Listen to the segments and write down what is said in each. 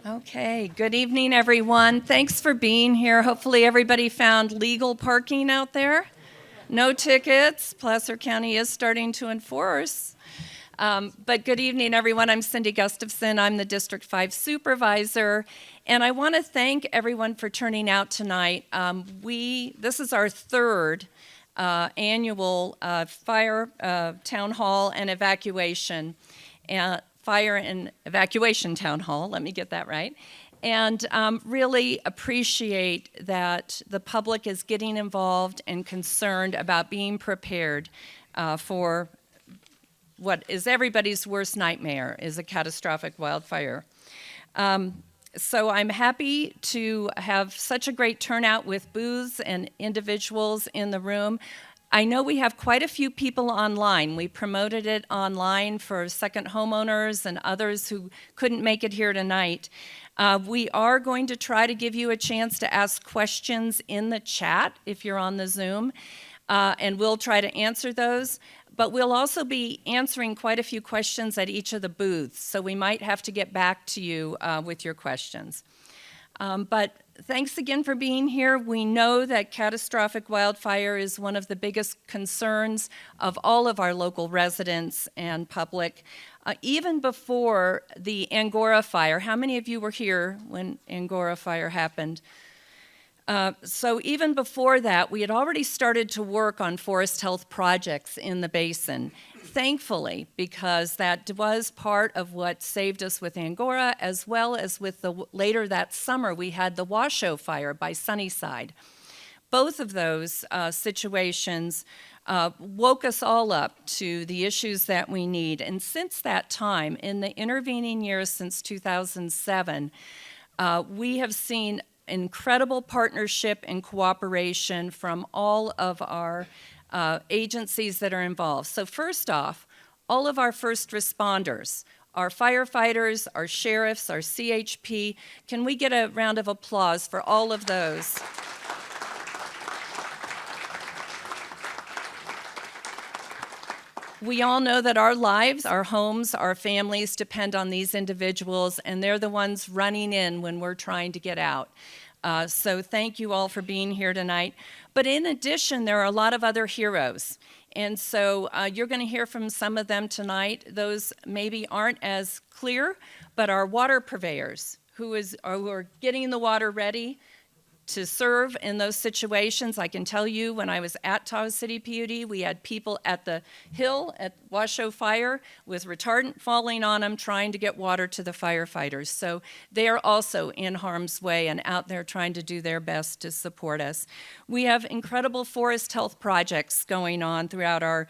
Okay, good evening, everyone. Thanks for being here. Hopefully, everybody found legal parking out there. No tickets. Placer County is starting to enforce. But good evening, everyone. I'm Cindy Gustafson. I'm the District 5 Supervisor. And I want to thank everyone for turning out tonight. This is our third annual fire town hall and evacuation. Fire and Evacuation Town Hall, let me get that right, and really appreciate that the public is getting involved and concerned about being prepared for what is everybody's worst nightmare, is a catastrophic wildfire. So I'm happy to have such a great turnout with booths and individuals in the room. I know we have quite a few people online. We promoted it online for second homeowners and others who couldn't make it here tonight. We are going to try to give you a chance to ask questions in the chat if you're on the Zoom, and we'll try to answer those. But we'll also be answering quite a few questions at each of the booths, so we might have to get back to you with your questions. But thanks again for being here. We know that catastrophic wildfire is one of the biggest concerns of all of our local residents and public. Even before the Angora fire, how many of you were here when Angora fire happened? So even before that, we had already started to work on forest health projects in the basin, thankfully, because that was part of what saved us with Angora, as well as with later that summer, we had the Washoe fire by Sunnyside. Both of those situations woke us all up to the issues that we need. And since that time, in the intervening years since 2007, we have seen incredible partnership and cooperation from all of our agencies that are involved. So first off, all of our first responders, our firefighters, our sheriffs, our CHP, can we get a round of applause for all of those? We all know that our lives, our homes, our families depend on these individuals, and they're the ones running in when we're trying to get out. So thank you all for being here tonight. But in addition, there are a lot of other heroes. And so you're going to hear from some of them tonight. Those maybe aren't as clear, but our water purveyors who are getting the water ready to serve in those situations. I can tell you when I was at Tahoe City PUD, we had people at the hill at Washoe Fire with retardant falling on them trying to get water to the firefighters. So they are also in harm's way and out there trying to do their best to support us. We have incredible forest health projects going on throughout our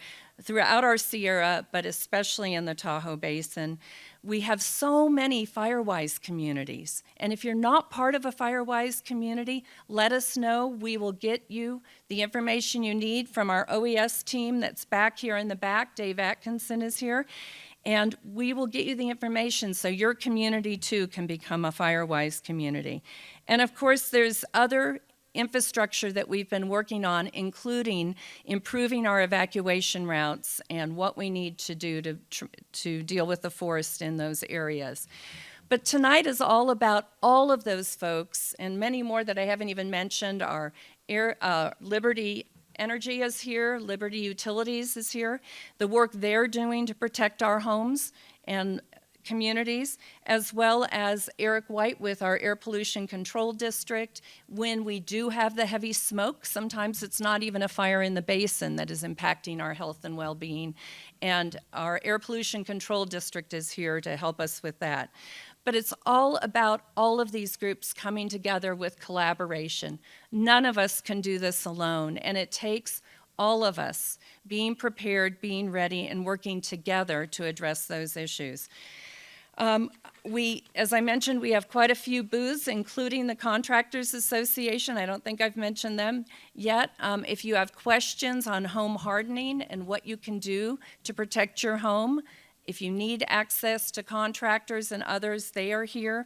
Sierra, but especially in the Tahoe Basin. We have so many Firewise communities, and if you're not part of a Firewise community, let us know. We will get you the information you need from our OES team that's back here in the back. Dave Atkinson is here, and we will get you the information so your community too can become a Firewise community. And of course, there's other infrastructure that we've been working on, including improving our evacuation routes and what we need to do to deal with the forest in those areas. But tonight is all about all of those folks and many more that I haven't even mentioned. Our Liberty Energy is here, Liberty Utilities is here, the work they're doing to protect our homes and communities, as well as Eric White with our Air Pollution Control District. When we do have the heavy smoke, sometimes it's not even a fire in the basin that is impacting our health and well-being, and our Air Pollution Control District is here to help us with that. But it's all about all of these groups coming together with collaboration. None of us can do this alone, and it takes all of us being prepared, being ready, and working together to address those issues. As I mentioned, we have quite a few booths, including the Contractors Association. I don't think I've mentioned them yet. If you have questions on home hardening and what you can do to protect your home, if you need access to contractors and others, they are here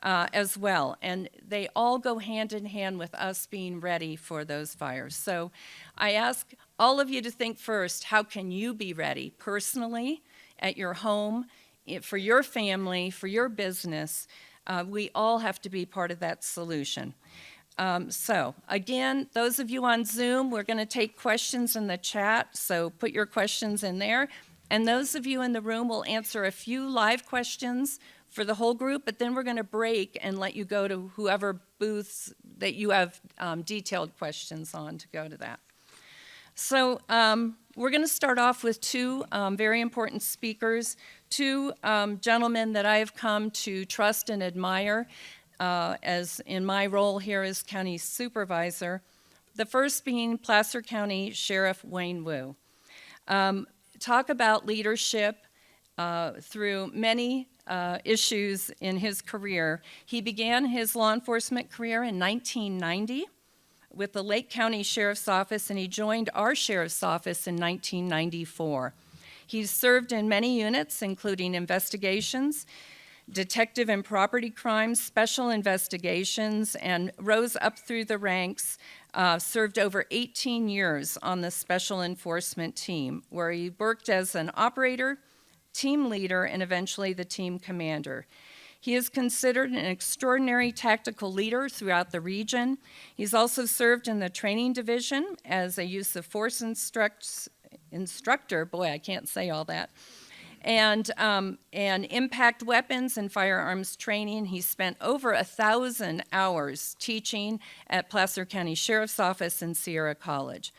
as well. And they all go hand in hand with us being ready for those fires. So I ask all of you to think first, how can you be ready personally at your home, for your family, for your business, We all have to be part of that solution. So again, those of you on Zoom, we're going to take questions in the chat, so put your questions in there. And those of you in the room will answer a few live questions for the whole group, but then we're going to break and let you go to whoever booths that you have detailed questions on to go to that. So we're going to start off with two very important speakers, two gentlemen that I have come to trust and admire as in my role here as county supervisor. The first being Placer County Sheriff Wayne Wu. Talk about leadership through many issues in his career. He began his law enforcement career in 1990 with the Lake County Sheriff's Office, and he joined our Sheriff's Office in 1994. He's served in many units, including investigations, detective and property crimes, special investigations, and rose up through the ranks, served over 18 years on the special enforcement team, where he worked as an operator, team leader, and eventually the team commander. He is considered an extraordinary tactical leader throughout the region. He's also served in the training division as a use of force instructor, boy, I can't say all that, and impact weapons and firearms training. He spent over 1,000 hours teaching at Placer County Sheriff's Office and Sierra College.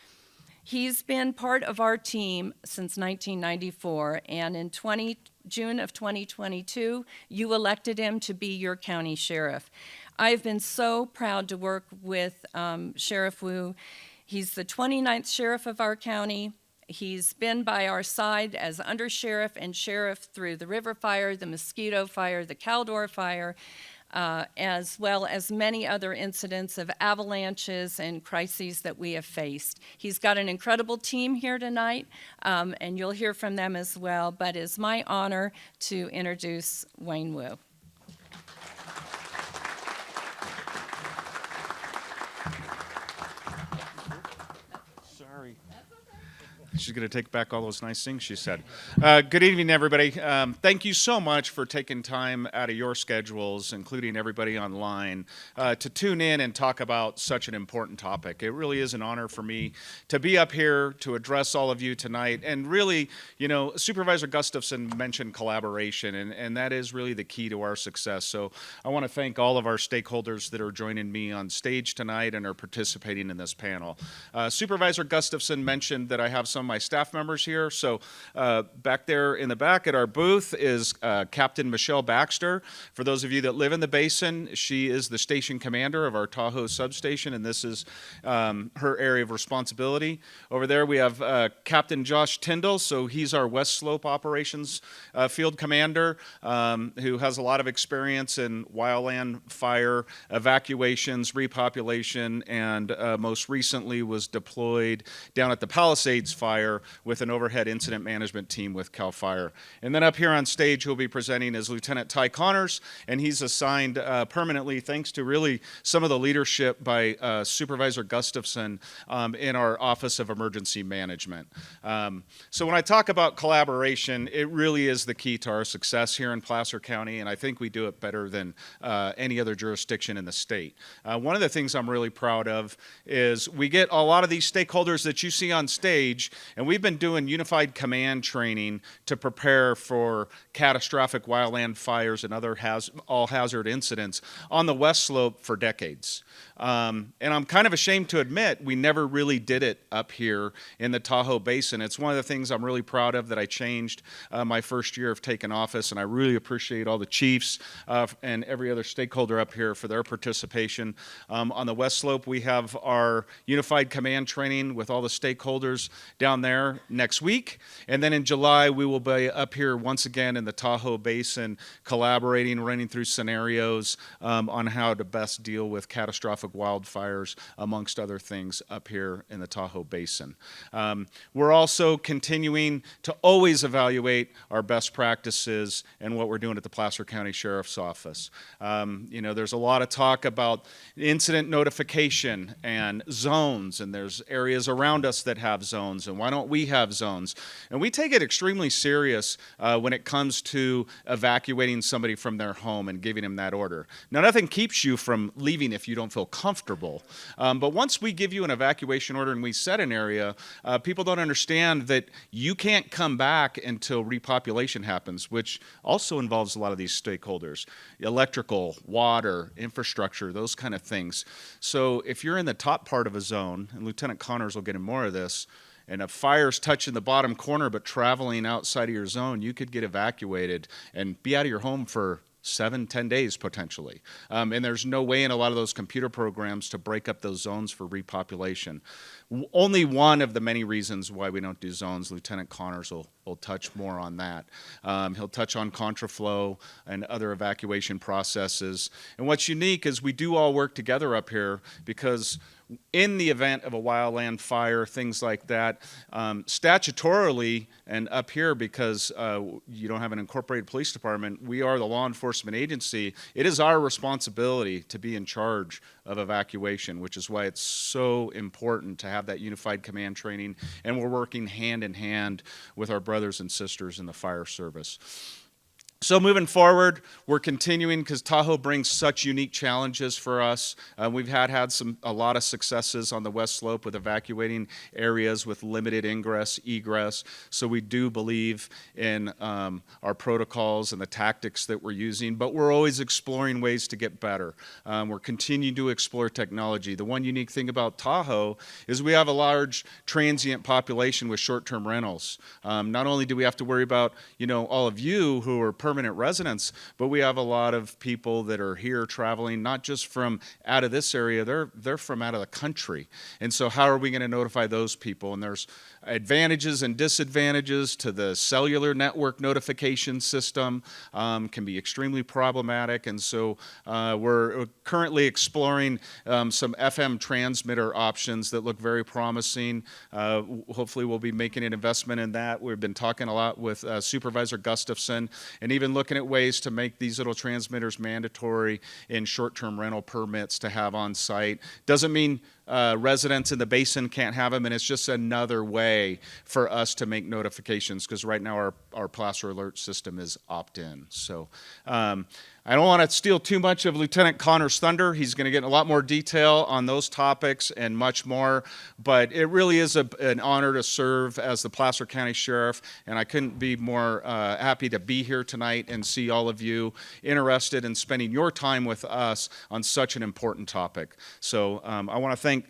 He's been part of our team since 1994, and in June of 2022, you elected him to be your county sheriff. I've been so proud to work with Sheriff Wu. He's the 29th sheriff of our county. He's been by our side as undersheriff and sheriff through the River Fire, the Mosquito Fire, the Caldor Fire, as well as many other incidents of avalanches and crises that we have faced. He's got an incredible team here tonight, and you'll hear from them as well, but it's my honor to introduce Wayne Wu. Sorry. She's going to take back all those nice things she said. Good evening, everybody. Thank you so much for taking time out of your schedules, including everybody online, to tune in and talk about such an important topic. It really is an honor for me to be up here to address all of you tonight. And really, you know, Supervisor Gustafson mentioned collaboration, and that is really the key to our success. So I want to thank all of our stakeholders that are joining me on stage tonight and are participating in this panel. Supervisor Gustafson mentioned that I have some of my staff members here. So back there in the back at our booth is Captain Michelle Baxter. For those of you that live in the basin, she is the station commander of our Tahoe substation, and this is her area of responsibility. Over there we have Captain Josh Tyndall, so he's our West Slope operations field commander, who has a lot of experience in wildland fire, evacuations, repopulation, and most recently was deployed down at the Palisades Fire with an overhead incident management team with CAL FIRE. And then up here on stage, who'll be presenting is Lieutenant Ty Connors, and he's assigned permanently, thanks to really some of the leadership by Supervisor Gustafson in our Office of Emergency Management. So when I talk about collaboration, it really is the key to our success here in Placer County, and I think we do it better than any other jurisdiction in the state. One of the things I'm really proud of is we get a lot of these stakeholders that you see on stage, and we've been doing unified command training to prepare for catastrophic wildland fires and other all-hazard incidents on the West Slope for decades. And I'm kind of ashamed to admit we never really did it up here in the Tahoe Basin. It's one of the things I'm really proud of that I changed my first year of taking office, and I really appreciate all the chiefs and every other stakeholder up here for their participation. On the West Slope, we have our unified command training with all the stakeholders down there next week, and then in July we will be up here once again in the Tahoe Basin collaborating, running through scenarios on how to best deal with catastrophic wildfires, amongst other things, up here in the Tahoe Basin. We're also continuing to always evaluate our best practices and what we're doing at the Placer County Sheriff's Office. You know, there's a lot of talk about incident notification and zones, and there's areas around us that have zones, and Why don't we have zones? And we take it extremely serious when it comes to evacuating somebody from their home and giving them that order. Now, nothing keeps you from leaving if you don't feel comfortable. But once we give you an evacuation order and we set an area, people don't understand that you can't come back until repopulation happens, which also involves a lot of these stakeholders: electrical, water, infrastructure, those kind of things. So if you're in the top part of a zone, and Lieutenant Connors will get in more of this, and a fire's touching the bottom corner but traveling outside of your zone, you could get evacuated and be out of your home for 7-10 days potentially. And there's no way in a lot of those computer programs to break up those zones for repopulation. Only one of the many reasons why we don't do zones. Lieutenant Connors will touch more on that. He'll touch on contraflow and other evacuation processes. And what's unique is we do all work together up here, because in the event of a wildland fire, things like that, statutorily and up here, because you don't have an incorporated police department, we are the law enforcement agency. It is our responsibility to be in charge of evacuation, which is why it's so important to have that unified command training, and we're working hand in hand with our brothers and sisters in the fire service. So moving forward, we're continuing, because Tahoe brings such unique challenges for us. We've had a lot of successes on the west slope with evacuating areas with limited ingress, egress. So we do believe in our protocols and the tactics that we're using, but we're always exploring ways to get better. We're continuing to explore technology. The one unique thing about Tahoe is we have a large transient population with short-term rentals. Not only do we have to worry about, all of you who are permanent residents, but we have a lot of people that are here traveling, not just from out of this area, they're from out of the country. And so how are we going to notify those people? And there's advantages and disadvantages to the cellular network notification system. Can be extremely problematic. And so we're currently exploring some FM transmitter options that look very promising. Hopefully we'll be making an investment in that. We've been talking a lot with Supervisor Gustafson, and even looking at ways to make these little transmitters mandatory in short-term rental permits to have on site. Doesn't mean residents in the basin can't have them, and it's just another way for us to make notifications, because right now our Placer alert system is opt-in. So I don't want to steal too much of Lieutenant Connor's thunder. He's going to get in a lot more detail on those topics and much more, but it really is an honor to serve as the Placer County Sheriff, and I couldn't be more happy to be here tonight and see all of you interested in spending your time with us on such an important topic. So I want to thank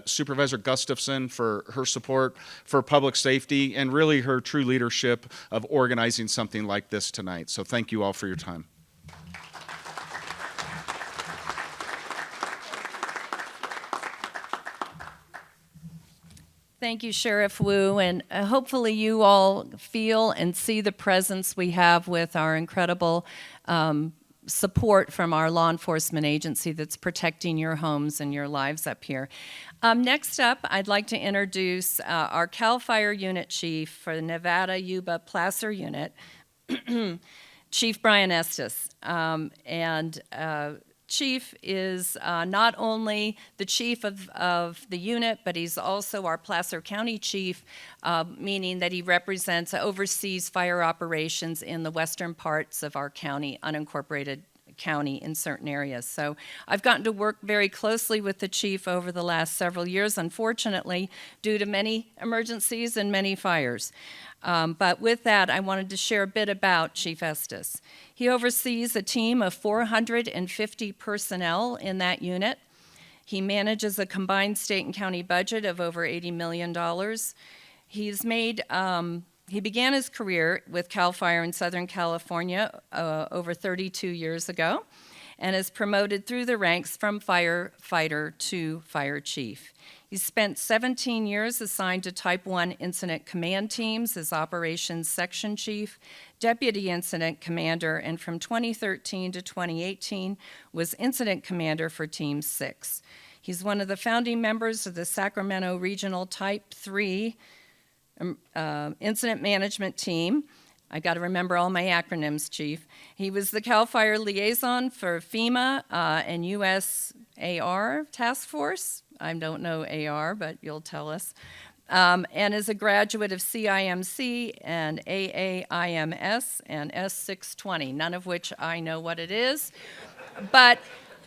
Supervisor Gustafson for her support for public safety, and really her true leadership of organizing something like this tonight. So thank you all for your time. Thank you, Sheriff Wu, and hopefully you all feel and see the presence we have with our incredible support from our law enforcement agency that's protecting your homes and your lives up here. Next up, I'd like to introduce our CAL FIRE Unit Chief for the Nevada Yuba Placer Unit, Chief Brian Estes. Chief is not only the chief of the unit, but he's also our Placer County chief, meaning that he oversees fire operations in the western parts of our county, unincorporated county in certain areas. So I've gotten to work very closely with the chief over the last several years, unfortunately, due to many emergencies and many fires. But with that, I wanted to share a bit about Chief Estes. He oversees a team of 450 personnel in that unit. He manages a combined state and county budget of over $80 million. He began his career with CAL FIRE in Southern California over 32 years ago, and is promoted through the ranks from firefighter to fire chief. He spent 17 years assigned to Type 1 Incident Command Teams as Operations Section Chief, Deputy Incident Commander, and from 2013 to 2018 was Incident Commander for Team 6. He's one of the founding members of the Sacramento Regional Type 3 Incident Management Team. I got to remember all my acronyms, Chief. He was the CAL FIRE liaison for FEMA and USAR Task Force. I don't know AR, but you'll tell us. and is a graduate of CIMC and AAIMS and S620, none of which I know what it is. But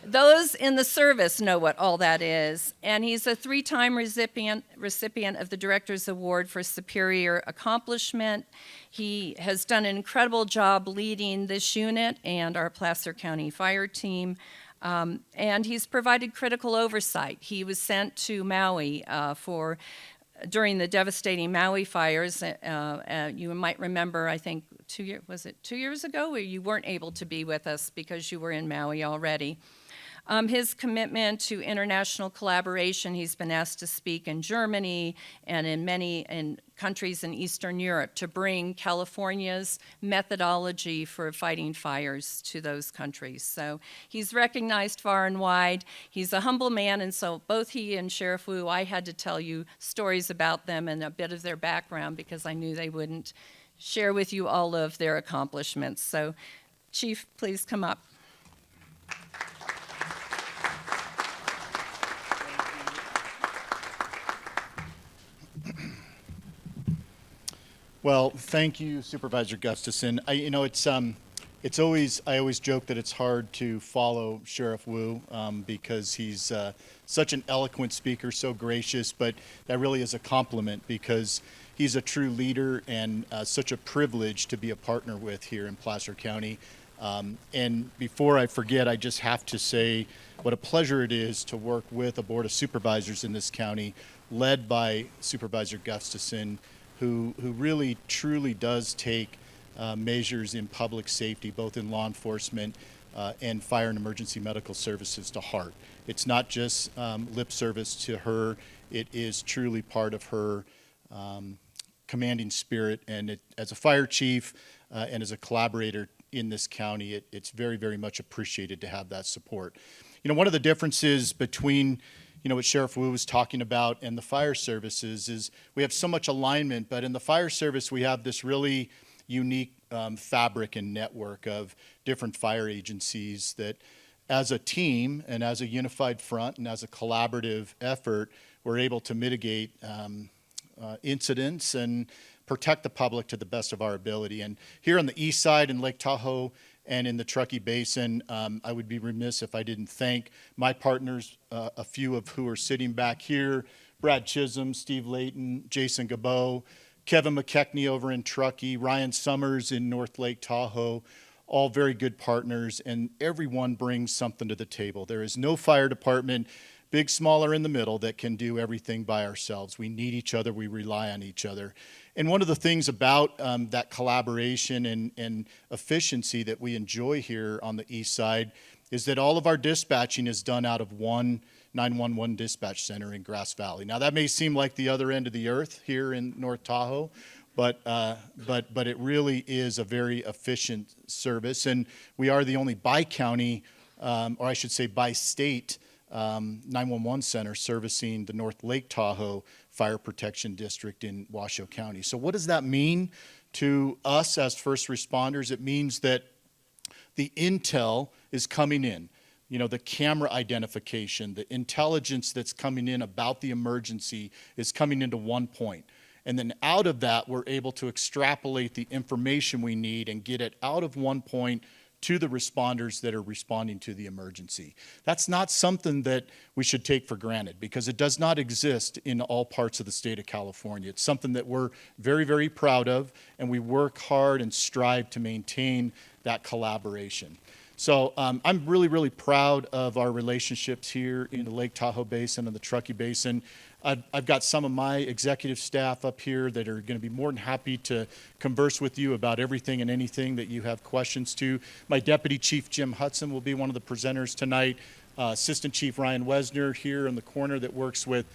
those in the service know what all that is. And he's a 3-time recipient of the Director's Award for Superior Accomplishment. He has done an incredible job leading this unit and our Placer County Fire Team. And he's provided critical oversight. He was sent to Maui during the devastating Maui fires. You might remember, I think, 2 years ago, where you weren't able to be with us because you were in Maui already. His commitment to international collaboration, he's been asked to speak in Germany and in many countries in Eastern Europe to bring California's methodology for fighting fires to those countries. So he's recognized far and wide. He's a humble man, and so both he and Sheriff Wu, I had to tell you stories about them and a bit of their background because I knew they wouldn't share with you all of their accomplishments. So, Chief, please come up. Well, thank you, Supervisor Gustafson. I always joke that it's hard to follow Sheriff Wu because he's such an eloquent speaker, so gracious, but that really is a compliment because he's a true leader and such a privilege to be a partner with here in Placer County. And before I forget, I just have to say what a pleasure it is to work with a Board of Supervisors in this county led by Supervisor Gustafson, who really truly does take measures in public safety, both in law enforcement and fire and emergency medical services to heart. It's not just lip service to her, it is truly part of her commanding spirit. And as a fire chief and as a collaborator in this county, it's very, very much appreciated to have that support. You know, one of the differences between what Sheriff Wu was talking about and the fire services is we have so much alignment, but in the fire service we have this really unique fabric and network of different fire agencies that as a team and as a unified front and as a collaborative effort, we're able to mitigate incidents and protect the public to the best of our ability. And here on the east side in Lake Tahoe and in the Truckee Basin, I would be remiss if I didn't thank my partners, a few of who are sitting back here, Brad Chisholm, Steve Layton, Jason Gabot, Kevin McKechnie over in Truckee, Ryan Summers in North Lake Tahoe, all very good partners, and everyone brings something to the table. There is no fire department, big, small, or in the middle, that can do everything by ourselves. We need each other, we rely on each other. And one of the things about that collaboration and efficiency that we enjoy here on the east side is that all of our dispatching is done out of one 911 dispatch center in Grass Valley. Now that may seem like the other end of the earth here in North Tahoe, but it really is a very efficient service. And we are the only bi-county, or I should say bi-state 911 center servicing the North Lake Tahoe Fire Protection District in Washoe County. So what does that mean to us as first responders? It means that the intel is coming in. You know, the camera identification, the intelligence that's coming in about the emergency is coming into one point. And then out of that, we're able to extrapolate the information we need and get it out of one point to the responders that are responding to the emergency. That's not something that we should take for granted because it does not exist in all parts of the state of California. It's something that we're very, very proud of, and we work hard and strive to maintain that collaboration. So I'm really, really proud of our relationships here in the Lake Tahoe Basin and the Truckee Basin. I've got some of my executive staff up here that are going to be more than happy to converse with you about everything and anything that you have questions to. My Deputy Chief Jim Hudson will be one of the presenters tonight. Assistant Chief Ryan Wesner here in the corner that works with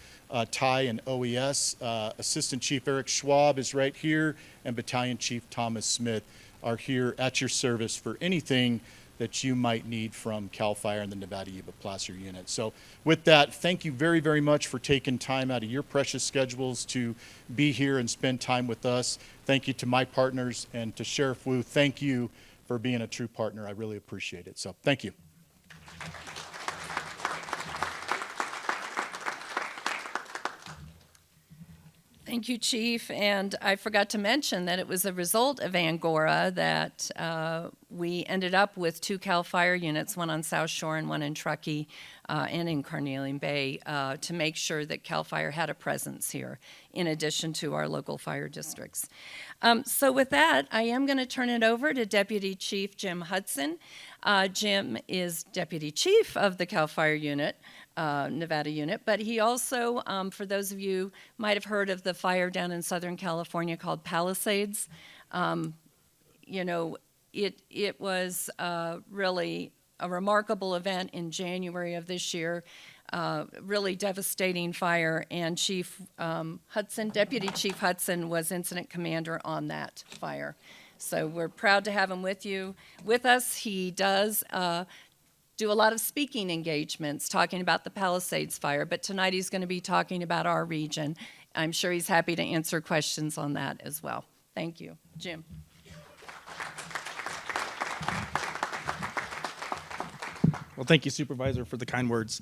Ty and OES. Assistant Chief Eric Schwab is right here, and Battalion Chief Thomas Smith are here at your service for anything that you might need from CAL FIRE and the Nevada Yuba Placer unit. So with that, thank you very, very much for taking time out of your precious schedules to be here and spend time with us. Thank you to my partners, and to Sheriff Wu, thank you for being a true partner. I really appreciate it. So thank you. Thank you, Chief. And I forgot to mention that it was a result of Angora that we ended up with 2 CAL FIRE units, one on South Shore and one in Truckee and in Carnelian Bay, to make sure that CAL FIRE had a presence here, in addition to our local fire districts. So with that, I am going to turn it over to Deputy Chief Jim Hudson. Jim is Deputy Chief of the CAL FIRE unit. Nevada unit, but he also, for those of you might have heard of the fire down in Southern California called Palisades. You know, it was really a remarkable event in January of this year. Really devastating fire, and Chief Hudson, Deputy Chief Hudson, was incident commander on that fire. So we're proud to have him with us. He does do a lot of speaking engagements talking about the Palisades fire, but tonight he's going to be talking about our region. I'm sure he's happy to answer questions on that as well. Thank you. Jim. Well, thank you, Supervisor, for the kind words.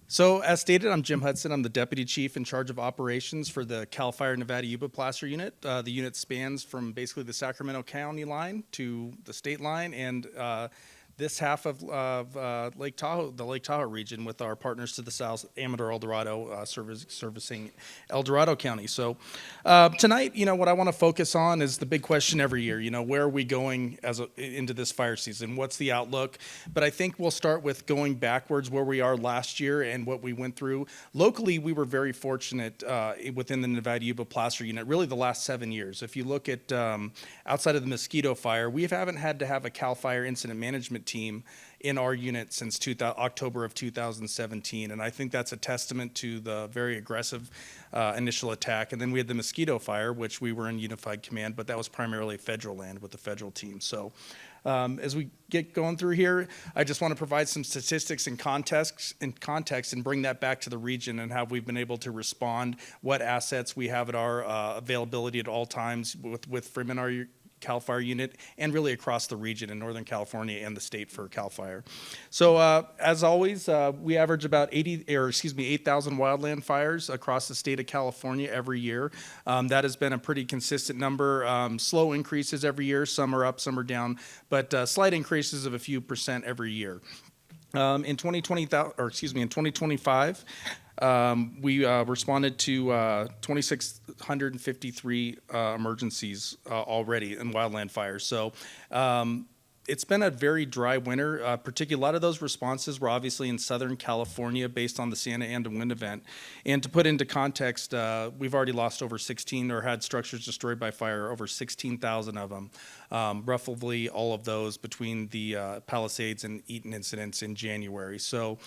So, as stated, I'm Jim Hudson. I'm the Deputy Chief in charge of operations for the CAL FIRE Nevada Yuba Placer unit. The unit spans from basically the Sacramento County line to the state line, and this half of Lake Tahoe, the Lake Tahoe region, with our partners to the south, Amador El Dorado, servicing El Dorado County. So tonight, what I want to focus on is the big question every year. Where are we going into this fire season? What's the outlook? But I think we'll start with going backwards, where we are last year and what we went through. Locally, we were very fortunate within the Nevada Yuba Placer unit, really the last 7 years. If you look at outside of the Mosquito Fire, we haven't had to have a CAL FIRE incident management team in our unit since October of 2017, and I think that's a testament to the very aggressive initial attack. And then we had the Mosquito Fire, which we were in unified command, but that was primarily federal land with the federal team. So as we get going through here, I just want to provide some statistics and context and bring that back to the region and how we've been able to respond, what assets we have at our availability at all times with Freeman, our CAL FIRE unit, and really across the region in Northern California and the state for CAL FIRE. So as always, we average about 8,000 wildland fires across the state of California every year. That has been a pretty consistent number. Slow increases every year. Some are up, some are down, but slight increases of a few percent every year. In 2025, we responded to 2,653 emergencies already in wildland fires. So it's been a very dry winter. Particularly, a lot of those responses were obviously in Southern California based on the Santa Ana wind event. And to put into context, we've already lost over 16 or had structures destroyed by fire, over 16,000 of them. Roughly all of those between the Palisades and Eaton incidents in January. So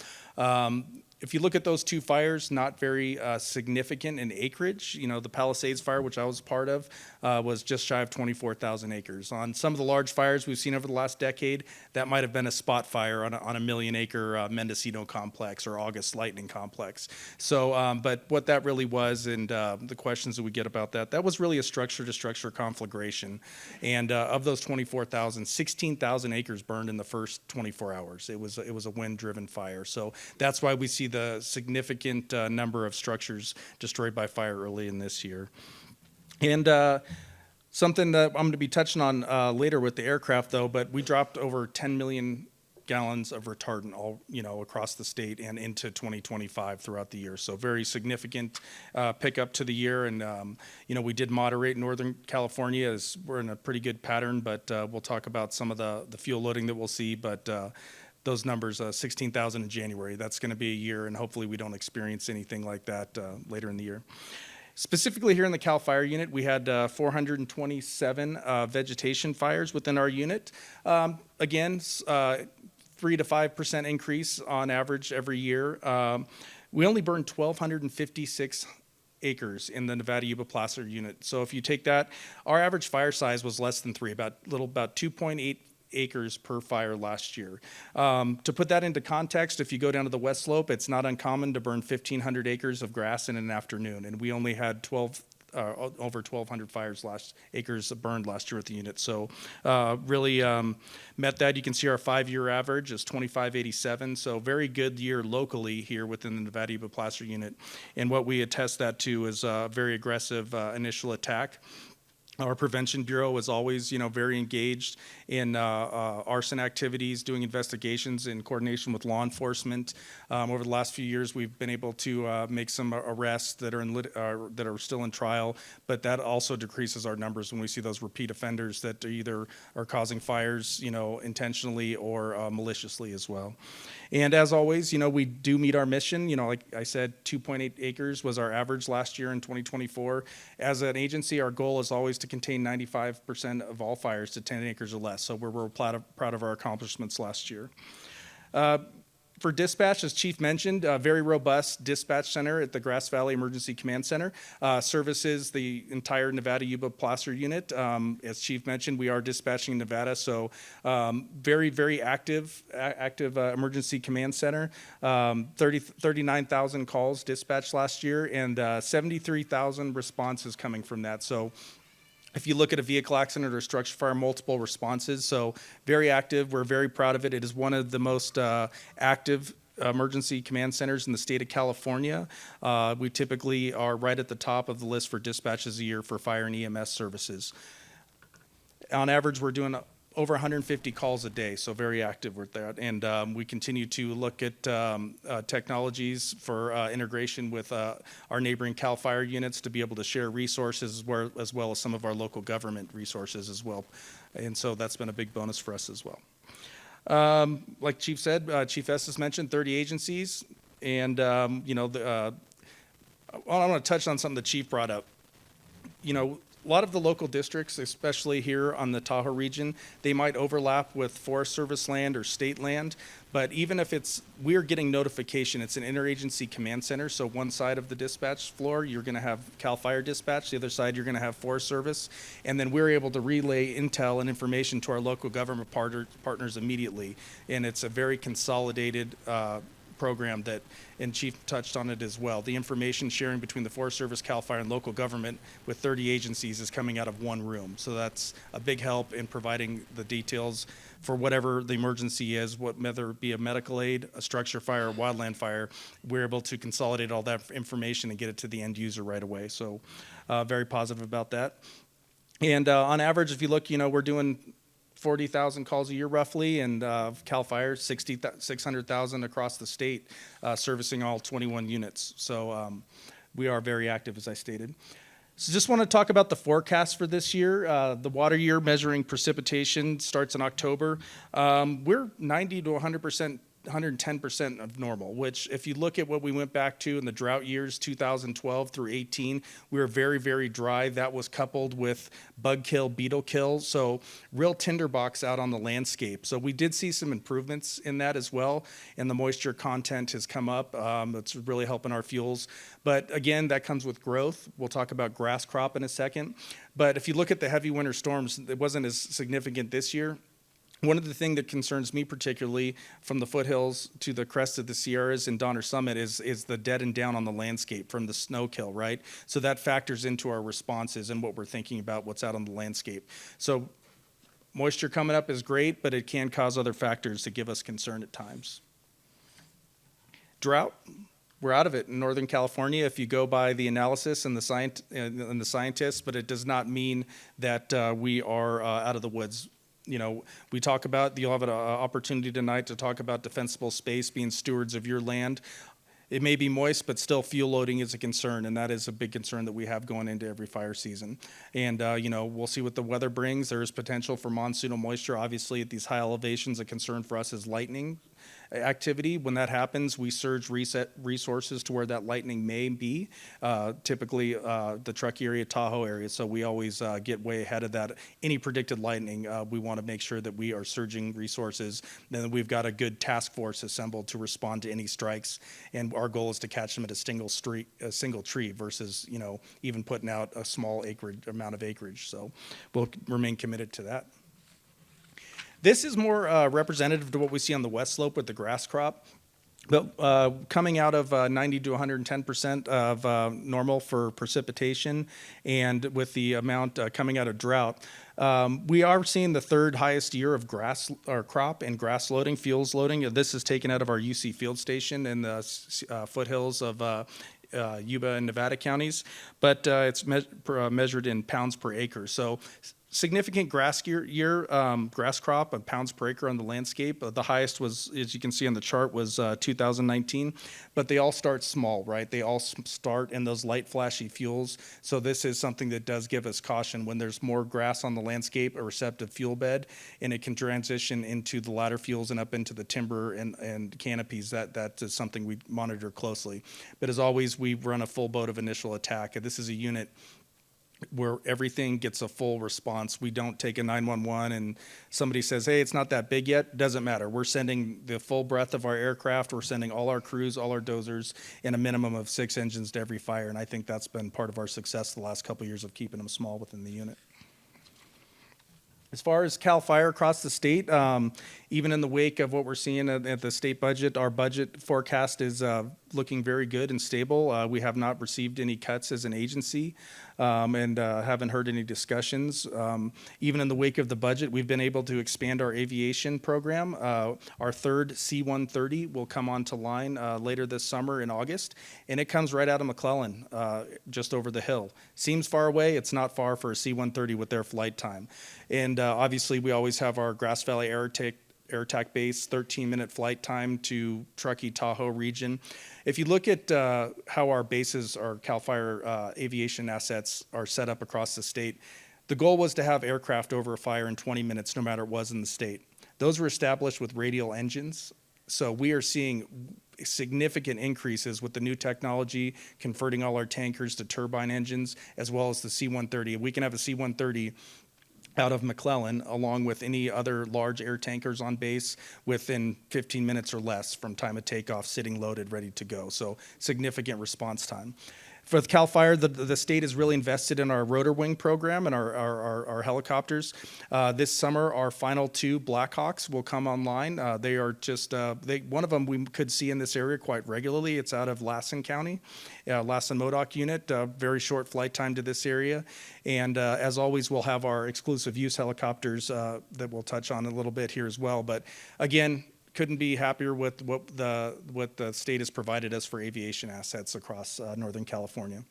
if you look at those 2 fires, not very significant in acreage. The Palisades fire, which I was part of, was just shy of 24,000 acres. On some of the large fires we've seen over the last decade, that might have been a spot fire on a million-acre Mendocino complex or August Lightning complex. So, but what that really was, and the questions that we get about that was really a structure-to-structure conflagration. And of those 24,000, 16,000 acres burned in the first 24 hours. It was a wind-driven fire. So that's why we see the significant number of structures destroyed by fire early in this year. And something that I'm going to be touching on later with the aircraft, though, but we dropped over 10 million gallons of retardant all across the state and into 2025 throughout the year. So very significant pickup to the year. And we did moderate Northern California, as we're in a pretty good pattern, but we'll talk about some of the fuel loading that we'll see. But those numbers, 16,000 in January, that's going to be a year, and hopefully we don't experience anything like that later in the year. Specifically here in the CAL FIRE unit, we had 427 vegetation fires within our unit. Again, 3 to 5% increase on average every year. We only burned 1,256 acres in the Nevada Yuba Placer unit. So if you take that, our average fire size was less than 3, about 2.8 acres per fire last year. To put that into context, if you go down to the West Slope, it's not uncommon to burn 1,500 acres of grass in an afternoon, and we only had over 1,200 acres burned last year with the unit. So really met that. You can see our 5-year average is 2587. So very good year locally here within the Nevada Yuba Placer unit. And what we attest that to is a very aggressive initial attack. Our prevention bureau was always, very engaged in arson activities, doing investigations in coordination with law enforcement. Over the last few years, we've been able to make some arrests that are still in trial, but that also decreases our numbers when we see those repeat offenders that either are causing fires, intentionally or maliciously as well. And as always, we do meet our mission. Like I said, 2.8 acres was our average last year in 2024. As an agency, our goal is always to contain 95% of all fires to 10 acres or less. So we're proud of our accomplishments last year. For dispatch, as Chief mentioned, a very robust dispatch center at the Grass Valley Emergency Command Center services the entire Nevada Yuba Placer unit. As Chief mentioned, we are dispatching in Nevada, so very, very active emergency command center. 39,000 calls dispatched last year, and 73,000 responses coming from that. So if you look at a vehicle accident or structure fire, multiple responses. So very active. We're very proud of it. It is one of the most active emergency command centers in the state of California. We typically are right at the top of the list for dispatches a year for fire and EMS services. On average, we're doing over 150 calls a day, so very active with that. And we continue to look at technologies for integration with our neighboring CAL FIRE units to be able to share resources as well as some of our local government resources as well. And so that's been a big bonus for us as well. Like Chief said, Chief Estes mentioned 30 agencies. And, I want to touch on something the Chief brought up. A lot of the local districts, especially here on the Tahoe region, they might overlap with Forest Service land or state land, but even if we're getting notification, it's an interagency command center, so one side of the dispatch floor, you're gonna have CAL FIRE dispatch, the other side, you're gonna have Forest Service, and then we're able to relay intel and information to our local government partners immediately, and it's a very consolidated program that, and Chief touched on it as well. The information sharing between the Forest Service, CAL FIRE, and local government with 30 agencies is coming out of one room. So that's a big help in providing the details for whatever the emergency is, whether it be a medical aid, a structure fire, or wildland fire. We're able to consolidate all that information and get it to the end user right away. So very positive about that. And on average, if you look, we're doing 40,000 calls a year roughly, and CAL FIRE 600,000 across the state, servicing all 21 units. So we are very active, as I stated. So just want to talk about the forecast for this year. The water year measuring precipitation starts in October. We're 90 to 100%. 110% of normal, which if you look at what we went back to in the drought years, 2012 through 18, we were very, very dry. That was coupled with bug kill, beetle kill, so real tinderbox out on the landscape. So we did see some improvements in that as well, and the moisture content has come up. It's really helping our fuels. But again, that comes with growth. We'll talk about grass crop in a second. But if you look at the heavy winter storms, it wasn't as significant this year. One of the things that concerns me particularly from the foothills to the crest of the Sierras and Donner Summit is the dead and down on the landscape from the snow kill, right? So that factors into our responses and what we're thinking about what's out on the landscape. So moisture coming up is great, but it can cause other factors to give us concern at times. Drought. We're out of it in Northern California if you go by the analysis and the scientists, but it does not mean that we are out of the woods. We talk about, you'll have an opportunity tonight to talk about defensible space, being stewards of your land. It may be moist, but still fuel loading is a concern, and that is a big concern that we have going into every fire season. And, we'll see what the weather brings. There is potential for monsoonal moisture. Obviously, at these high elevations, a concern for us is lightning activity. When that happens, we surge resources to where that lightning may be, typically the Truckee area, Tahoe area. So we always get way ahead of that. Any predicted lightning, we want to make sure that we are surging resources, and that we've got a good task force assembled to respond to any strikes. And our goal is to catch them at a single tree versus, even putting out a small amount of acreage. So we'll remain committed to that. This is more representative to what we see on the west slope with the grass crop. But coming out of 90 to 110% of normal for precipitation, and with the amount coming out of drought, we are seeing the third highest year of grass or crop and grass loading, fuels loading. This is taken out of our UC field station in the foothills of Yuba and Nevada counties, but it's measured in pounds per acre. So significant grass grass crop of pounds per acre on the landscape. The highest was, as you can see on the chart, was 2019, but they all start small, right? They all start in those light flashy fuels. So this is something that does give us caution when there's more grass on the landscape, a receptive fuel bed, and it can transition into the latter fuels and up into the timber and canopies. That is something we monitor closely. But as always, we run a full boat of initial attack. This is a unit where everything gets a full response. We don't take a 911 and somebody says, hey, it's not that big yet. Doesn't matter. We're sending the full breadth of our aircraft. We're sending all our crews, all our dozers, and a minimum of 6 engines to every fire. And I think that's been part of our success the last couple of years of keeping them small within the unit. As far as CAL FIRE across the state, even in the wake of what we're seeing at the state budget, our budget forecast is looking very good and stable. We have not received any cuts as an agency, and haven't heard any discussions. Even in the wake of the budget, we've been able to expand our aviation program. Our third C-130 will come onto line later this summer in August, and it comes right out of McClellan, just over the hill. Seems far away. It's not far for a C-130 with their flight time. And obviously, we always have our Grass Valley Air Attack Base, 13-minute flight time to Truckee, Tahoe region. If you look at how our bases, our CAL FIRE aviation assets are set up across the state, the goal was to have aircraft over a fire in 20 minutes, no matter what was in the state. Those were established with radial engines. So we are seeing significant increases with the new technology, converting all our tankers to turbine engines, as well as the C-130. We can have a C-130 out of McClellan, along with any other large air tankers on base within 15 minutes or less from time of takeoff, sitting loaded, ready to go. So significant response time. For the CAL FIRE, the state is really invested in our rotor wing program and our helicopters. This summer, our final 2 Blackhawks will come online. They are just, one of them we could see in this area quite regularly. It's out of Lassen County, Lassen-Modoc unit, very short flight time to this area. And as always, we'll have our exclusive use helicopters that we'll touch on a little bit here as well. But again, couldn't be happier with what the state has provided us for aviation assets across Northern California.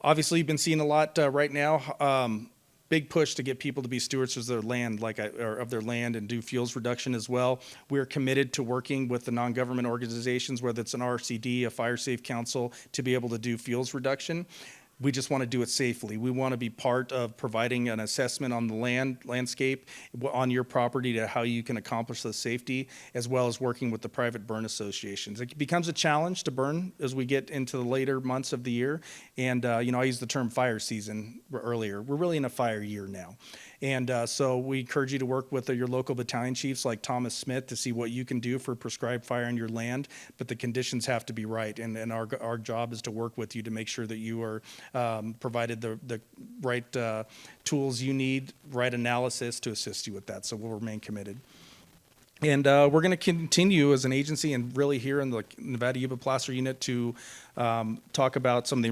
Obviously, you've been seeing a lot right now. Big push to get people to be stewards of their land, of their land, and do fuels reduction as well. We're committed to working with the non-government organizations, whether it's an RCD, a Fire Safe Council, to be able to do fuels reduction. We just want to do it safely. We want to be part of providing an assessment on the landscape on your property to how you can accomplish the safety, as well as working with the private burn associations. It becomes a challenge to burn as we get into the later months of the year. And, I used the term fire season earlier. We're really in a fire year now. And so we encourage you to work with your local battalion chiefs like Thomas Smith to see what you can do for prescribed fire on your land, but the conditions have to be right. And our job is to work with you to make sure that you are provided the right tools you need, right analysis to assist you with that. So we'll remain committed. And we're going to continue as an agency and really here in the Nevada Yuba Placer unit to talk about some of the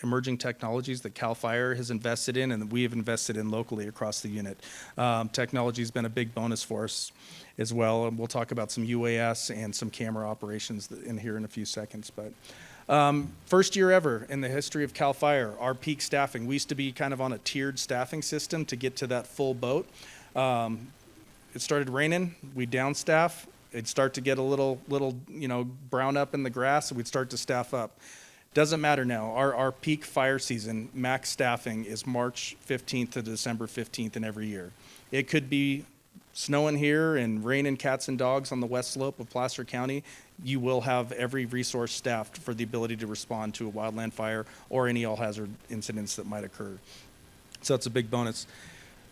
emerging technologies that CAL FIRE has invested in and that we have invested in locally across the unit. Technology has been a big bonus for us as well. And we'll talk about some UAS and some camera operations in here in a few seconds. But first year ever in the history of CAL FIRE, our peak staffing. We used to be kind of on a tiered staffing system to get to that full boat. It started raining, we'd downstaff. It'd start to get a little, brown up in the grass, and we'd start to staff up. Doesn't matter now. Our peak fire season, max staffing, is March 15th to December 15th in every year. It could be snowing here and raining cats and dogs on the west slope of Placer County. You will have every resource staffed for the ability to respond to a wildland fire or any all-hazard incidents that might occur. So it's a big bonus.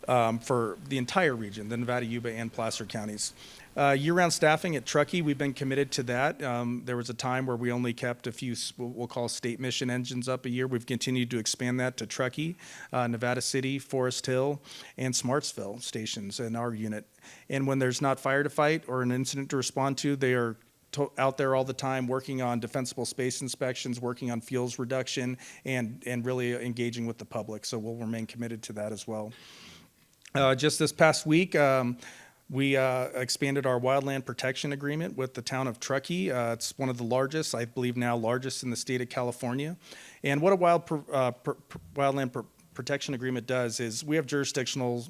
for the entire region, the Nevada, Yuba, and Placer counties. Year-round staffing at Truckee, we've been committed to that. There was a time where we only kept a few, what we'll call state mission engines up a year. We've continued to expand that to Truckee, Nevada City, Forest Hill, and Smartsville stations in our unit. And when there's not fire to fight or an incident to respond to, they are out there all the time working on defensible space inspections, working on fuels reduction, and really engaging with the public. So we'll remain committed to that as well. Just this past week, we expanded our wildland protection agreement with the town of Truckee. It's one of the largest, I believe now largest in the state of California. And what a wildland protection agreement does is we have jurisdictional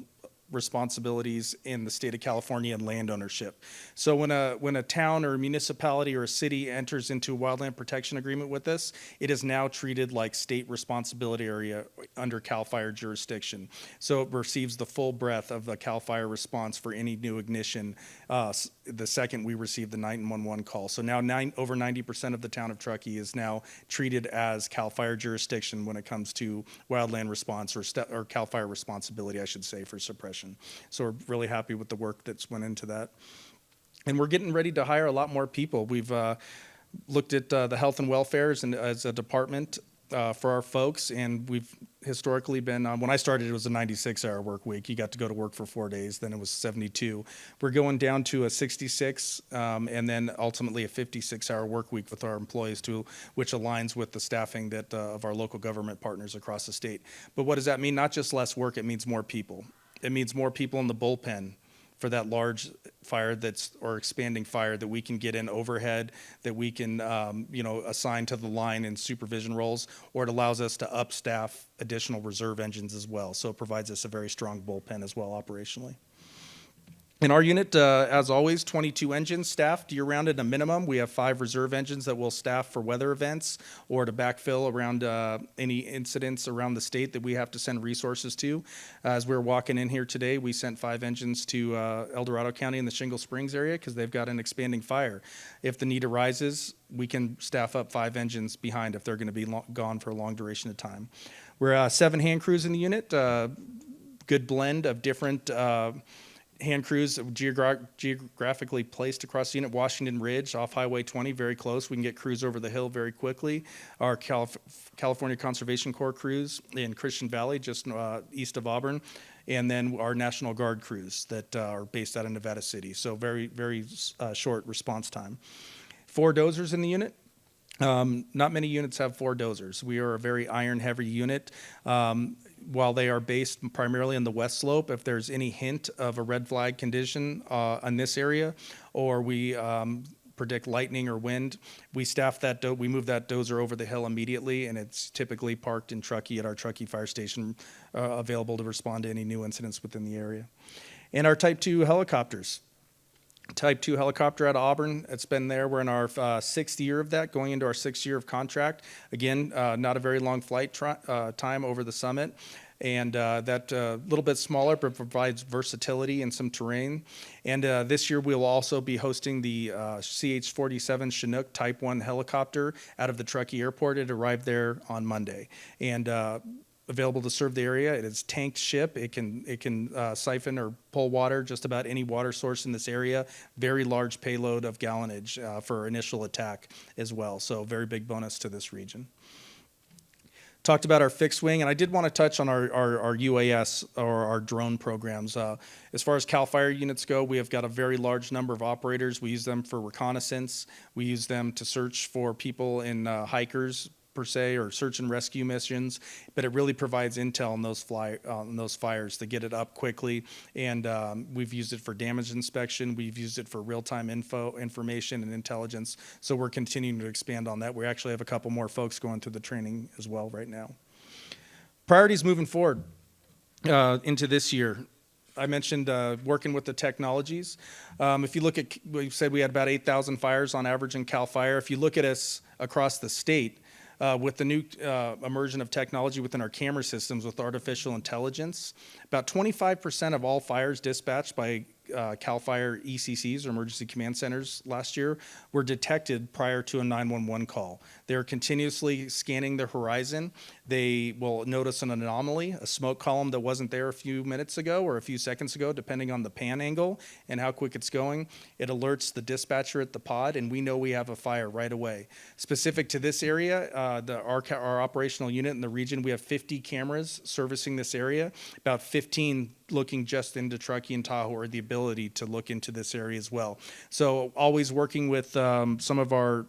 responsibilities in the state of California and land ownership. So when a town or a municipality or a city enters into a wildland protection agreement with us, it is now treated like state responsibility area under CAL FIRE jurisdiction. So it receives the full breadth of the CAL FIRE response for any new ignition the second we receive the 911 call. So now over 90% of the town of Truckee is now treated as CAL FIRE jurisdiction when it comes to wildland response or CAL FIRE responsibility, I should say, for suppression. So we're really happy with the work that's went into that. And we're getting ready to hire a lot more people. We've looked at the health and welfare as a department for our folks, and we've historically been, when I started, it was a 96-hour work week. You got to go to work for 4 days, then it was 72. We're going down to a 66, and then ultimately a 56-hour work week with our employees, which aligns with the staffing that of our local government partners across the state. But what does that mean? Not just less work, it means more people. It means more people in the bullpen for that large fire or expanding fire that we can get in overhead, that we can assign to the line in supervision roles, or it allows us to upstaff additional reserve engines as well. So it provides us a very strong bullpen as well operationally. In our unit, as always, 22 engines staffed year-round at a minimum. We have 5 reserve engines that will staff for weather events or to backfill around any incidents around the state that we have to send resources to. As we were walking in here today, we sent 5 engines to El Dorado County in the Shingle Springs area because they've got an expanding fire. If the need arises, we can staff up 5 engines behind if they're going to be gone for a long duration of time. We're 7 hand crews in the unit, good blend of different hand crews geographically placed across the unit. Washington Ridge off Highway 20, very close. We can get crews over the hill very quickly. Our California Conservation Corps crews in Christian Valley, just east of Auburn. And then our National Guard crews that are based out of Nevada City. So very, very short response time. 4 dozers in the unit. Not many units have 4 dozers. We are a very iron-heavy unit. While they are based primarily on the west slope, if there's any hint of a red flag condition on this area, or we predict lightning or wind, we staff that, we move that dozer over the hill immediately, and it's typically parked in Truckee at our Truckee Fire Station, available to respond to any new incidents within the area. And our Type 2 helicopters. Type 2 helicopter out of Auburn. It's been there. We're in our 6th year of that, going into our 6th year of contract. Again, not a very long flight time over the summit. And that little bit smaller, but provides versatility and some terrain. And this year we'll also be hosting the CH-47 Chinook Type 1 helicopter out of the Truckee Airport. It arrived there on Monday. And available to serve the area. It is tanked ship. It can siphon or pull water, just about any water source in this area. Very large payload of gallonage for initial attack as well. So very big bonus to this region. Talked about our fixed wing, and I did want to touch on our UAS or our drone programs. As far as CAL FIRE units go, we have got a very large number of operators. We use them for reconnaissance. We use them to search for people in hikers, per se, or search and rescue missions, but it really provides intel on those fires to get it up quickly. And we've used it for damage inspection. We've used it for real-time information and intelligence. So we're continuing to expand on that. We actually have a couple more folks going through the training as well right now. Priorities moving forward into this year. I mentioned working with the technologies. If you look at, we said we had about 8,000 fires on average in CAL FIRE. If you look at us across the state, with the new immersion of technology within our camera systems with artificial intelligence, about 25% of all fires dispatched by CAL FIRE ECCs, or emergency command centers, last year were detected prior to a 911 call. They're continuously scanning the horizon. They will notice an anomaly, a smoke column that wasn't there a few minutes ago or a few seconds ago, depending on the pan angle and how quick it's going. It alerts the dispatcher at the pod, and we know we have a fire right away. Specific to this area, our operational unit in the region, we have 50 cameras servicing this area, about 15 looking just into Truckee and Tahoe, or the ability to look into this area as well. So always working with some of our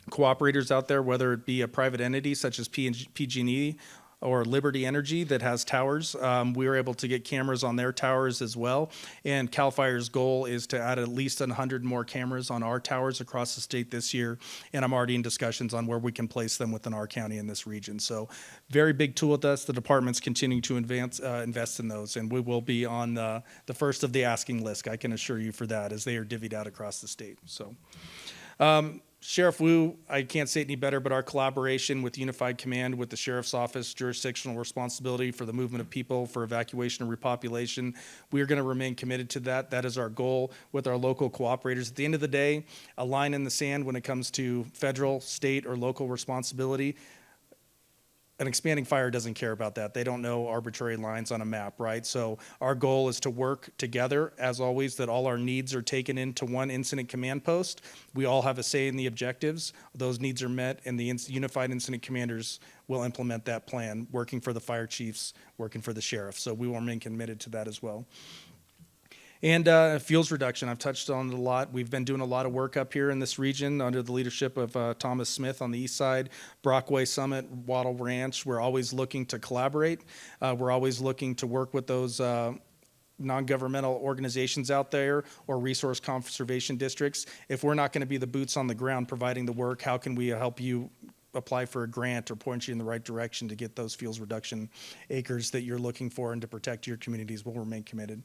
cooperators out there, whether it be a private entity such as PG&E or Liberty Energy that has towers. We were able to get cameras on their towers as well. And CAL FIRE's goal is to add at least 100 more cameras on our towers across the state this year. And I'm already in discussions on where we can place them within our county in this region. So very big tool with us. The department's continuing to invest in those. And we will be on the first of the asking list, I can assure you for that, as they are divvied out across the state. So. Sheriff Wu, I can't say it any better, but our collaboration with Unified Command, with the Sheriff's Office, jurisdictional responsibility for the movement of people, for evacuation and repopulation, we are going to remain committed to that. That is our goal with our local cooperators. At the end of the day, a line in the sand when it comes to federal, state, or local responsibility. An expanding fire doesn't care about that. They don't know arbitrary lines on a map, right? So our goal is to work together, as always, that all our needs are taken into one incident command post. We all have a say in the objectives. Those needs are met, and the unified incident commanders will implement that plan, working for the fire chiefs, working for the sheriff. So we will remain committed to that as well. And fuels reduction, I've touched on it a lot. We've been doing a lot of work up here in this region under the leadership of Thomas Smith on the east side, Brockway Summit, Wattle Ranch. We're always looking to collaborate. We're always looking to work with those non-governmental organizations out there or resource conservation districts. If we're not going to be the boots on the ground providing the work, how can we help you apply for a grant or point you in the right direction to get those fuels reduction acres that you're looking for and to protect your communities? We'll remain committed.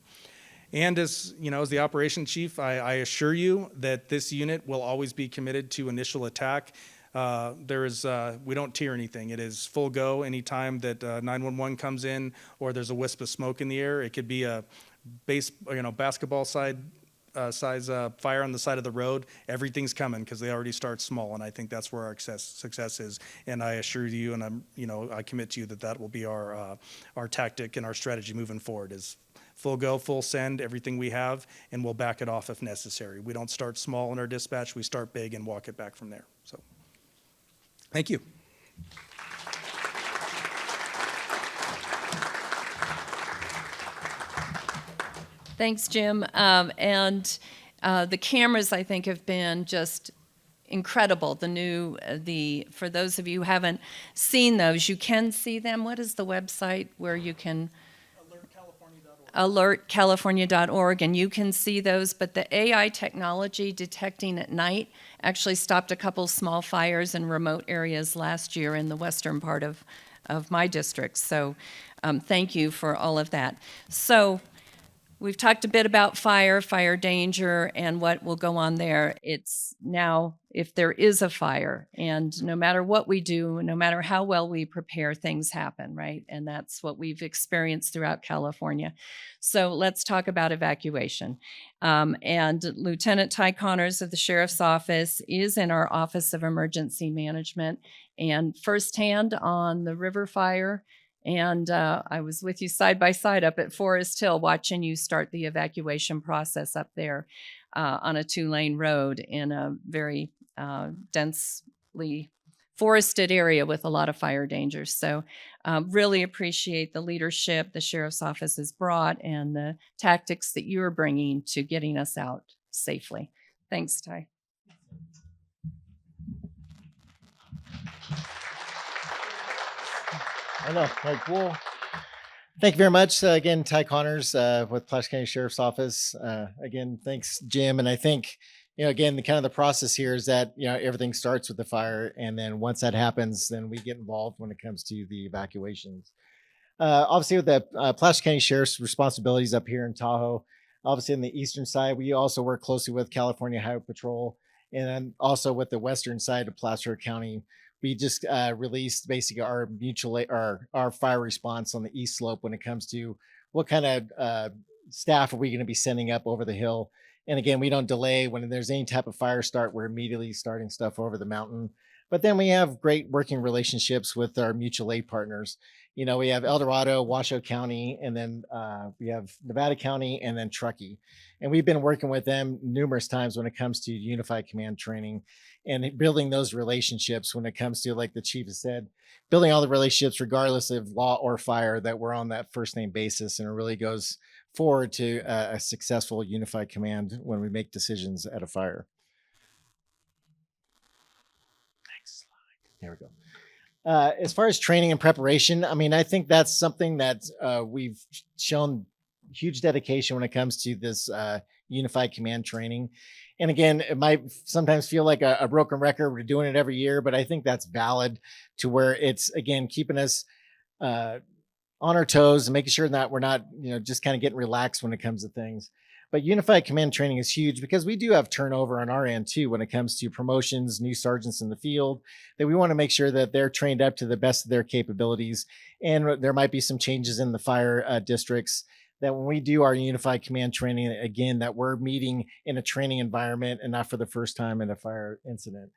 And as you know, as the operation chief, I assure you that this unit will always be committed to initial attack. We don't tier anything. It is full go anytime that 911 comes in or there's a wisp of smoke in the air. It could be a basketball size fire on the side of the road. Everything's coming because they already start small, and I think that's where our success is. And I assure you, and I commit to you that will be our tactic and our strategy moving forward is full go, full send, everything we have, and we'll back it off if necessary. We don't start small in our dispatch. We start big and walk it back from there. So, thank you. Thanks, Jim. And the cameras, I think, have been just incredible. For those of you who haven't seen those, you can see them. What is the website where you can? alertcalifornia.org, and you can see those, but the AI technology detecting at night actually stopped a couple small fires in remote areas last year in the western part of my district. So thank you for all of that. So we've talked a bit about fire danger, and what will go on there. It's now, if there is a fire, and no matter what we do, no matter how well we prepare, things happen, right? And that's what we've experienced throughout California. So let's talk about evacuation. And Lieutenant Ty Connors of the Sheriff's Office is in our Office of Emergency Management, and firsthand on the river fire. And I was with you side by side up at Forest Hill watching you start the evacuation process up there on a 2-lane road in a very densely forested area with a lot of fire dangers. So really appreciate the leadership the Sheriff's Office has brought and the tactics that you're bringing to getting us out safely. Thanks, Ty. I know, well, thank you very much. Again, Ty Connors with Placer County Sheriff's Office. Again, thanks, Jim. And I think, again, the process here is that, everything starts with the fire. And then once that happens, then we get involved when it comes to the evacuations. Obviously, with the Placer County Sheriff's responsibilities up here in Tahoe, obviously on the eastern side, we also work closely with California Highway Patrol. And then also with the western side of Placer County, we just released basically our fire response on the east slope when it comes to what kind of staff are we going to be sending up over the hill? And again, we don't delay when there's any type of fire start. We're immediately starting stuff over the mountain. But then we have great working relationships with our mutual aid partners. We have El Dorado, Washoe County, and then we have Nevada County, and then Truckee. And we've been working with them numerous times when it comes to unified command training and building those relationships when it comes to, like the chief has said, building all the relationships regardless of law or fire, that we're on that first name basis. And it really goes forward to a successful unified command when we make decisions at a fire. Next slide. There we go. As far as training and preparation, I mean, I think that's something that we've shown huge dedication when it comes to this unified command training. And again, it might sometimes feel like a broken record. We're doing it every year, but I think that's valid to where it's, again, keeping us on our toes and making sure that we're not, just kind of getting relaxed when it comes to things. But unified command training is huge because we do have turnover on our end too when it comes to promotions, new sergeants in the field, that we want to make sure that they're trained up to the best of their capabilities. And there might be some changes in the fire districts, that when we do our unified command training, again, that we're meeting in a training environment and not for the first time in a fire incident.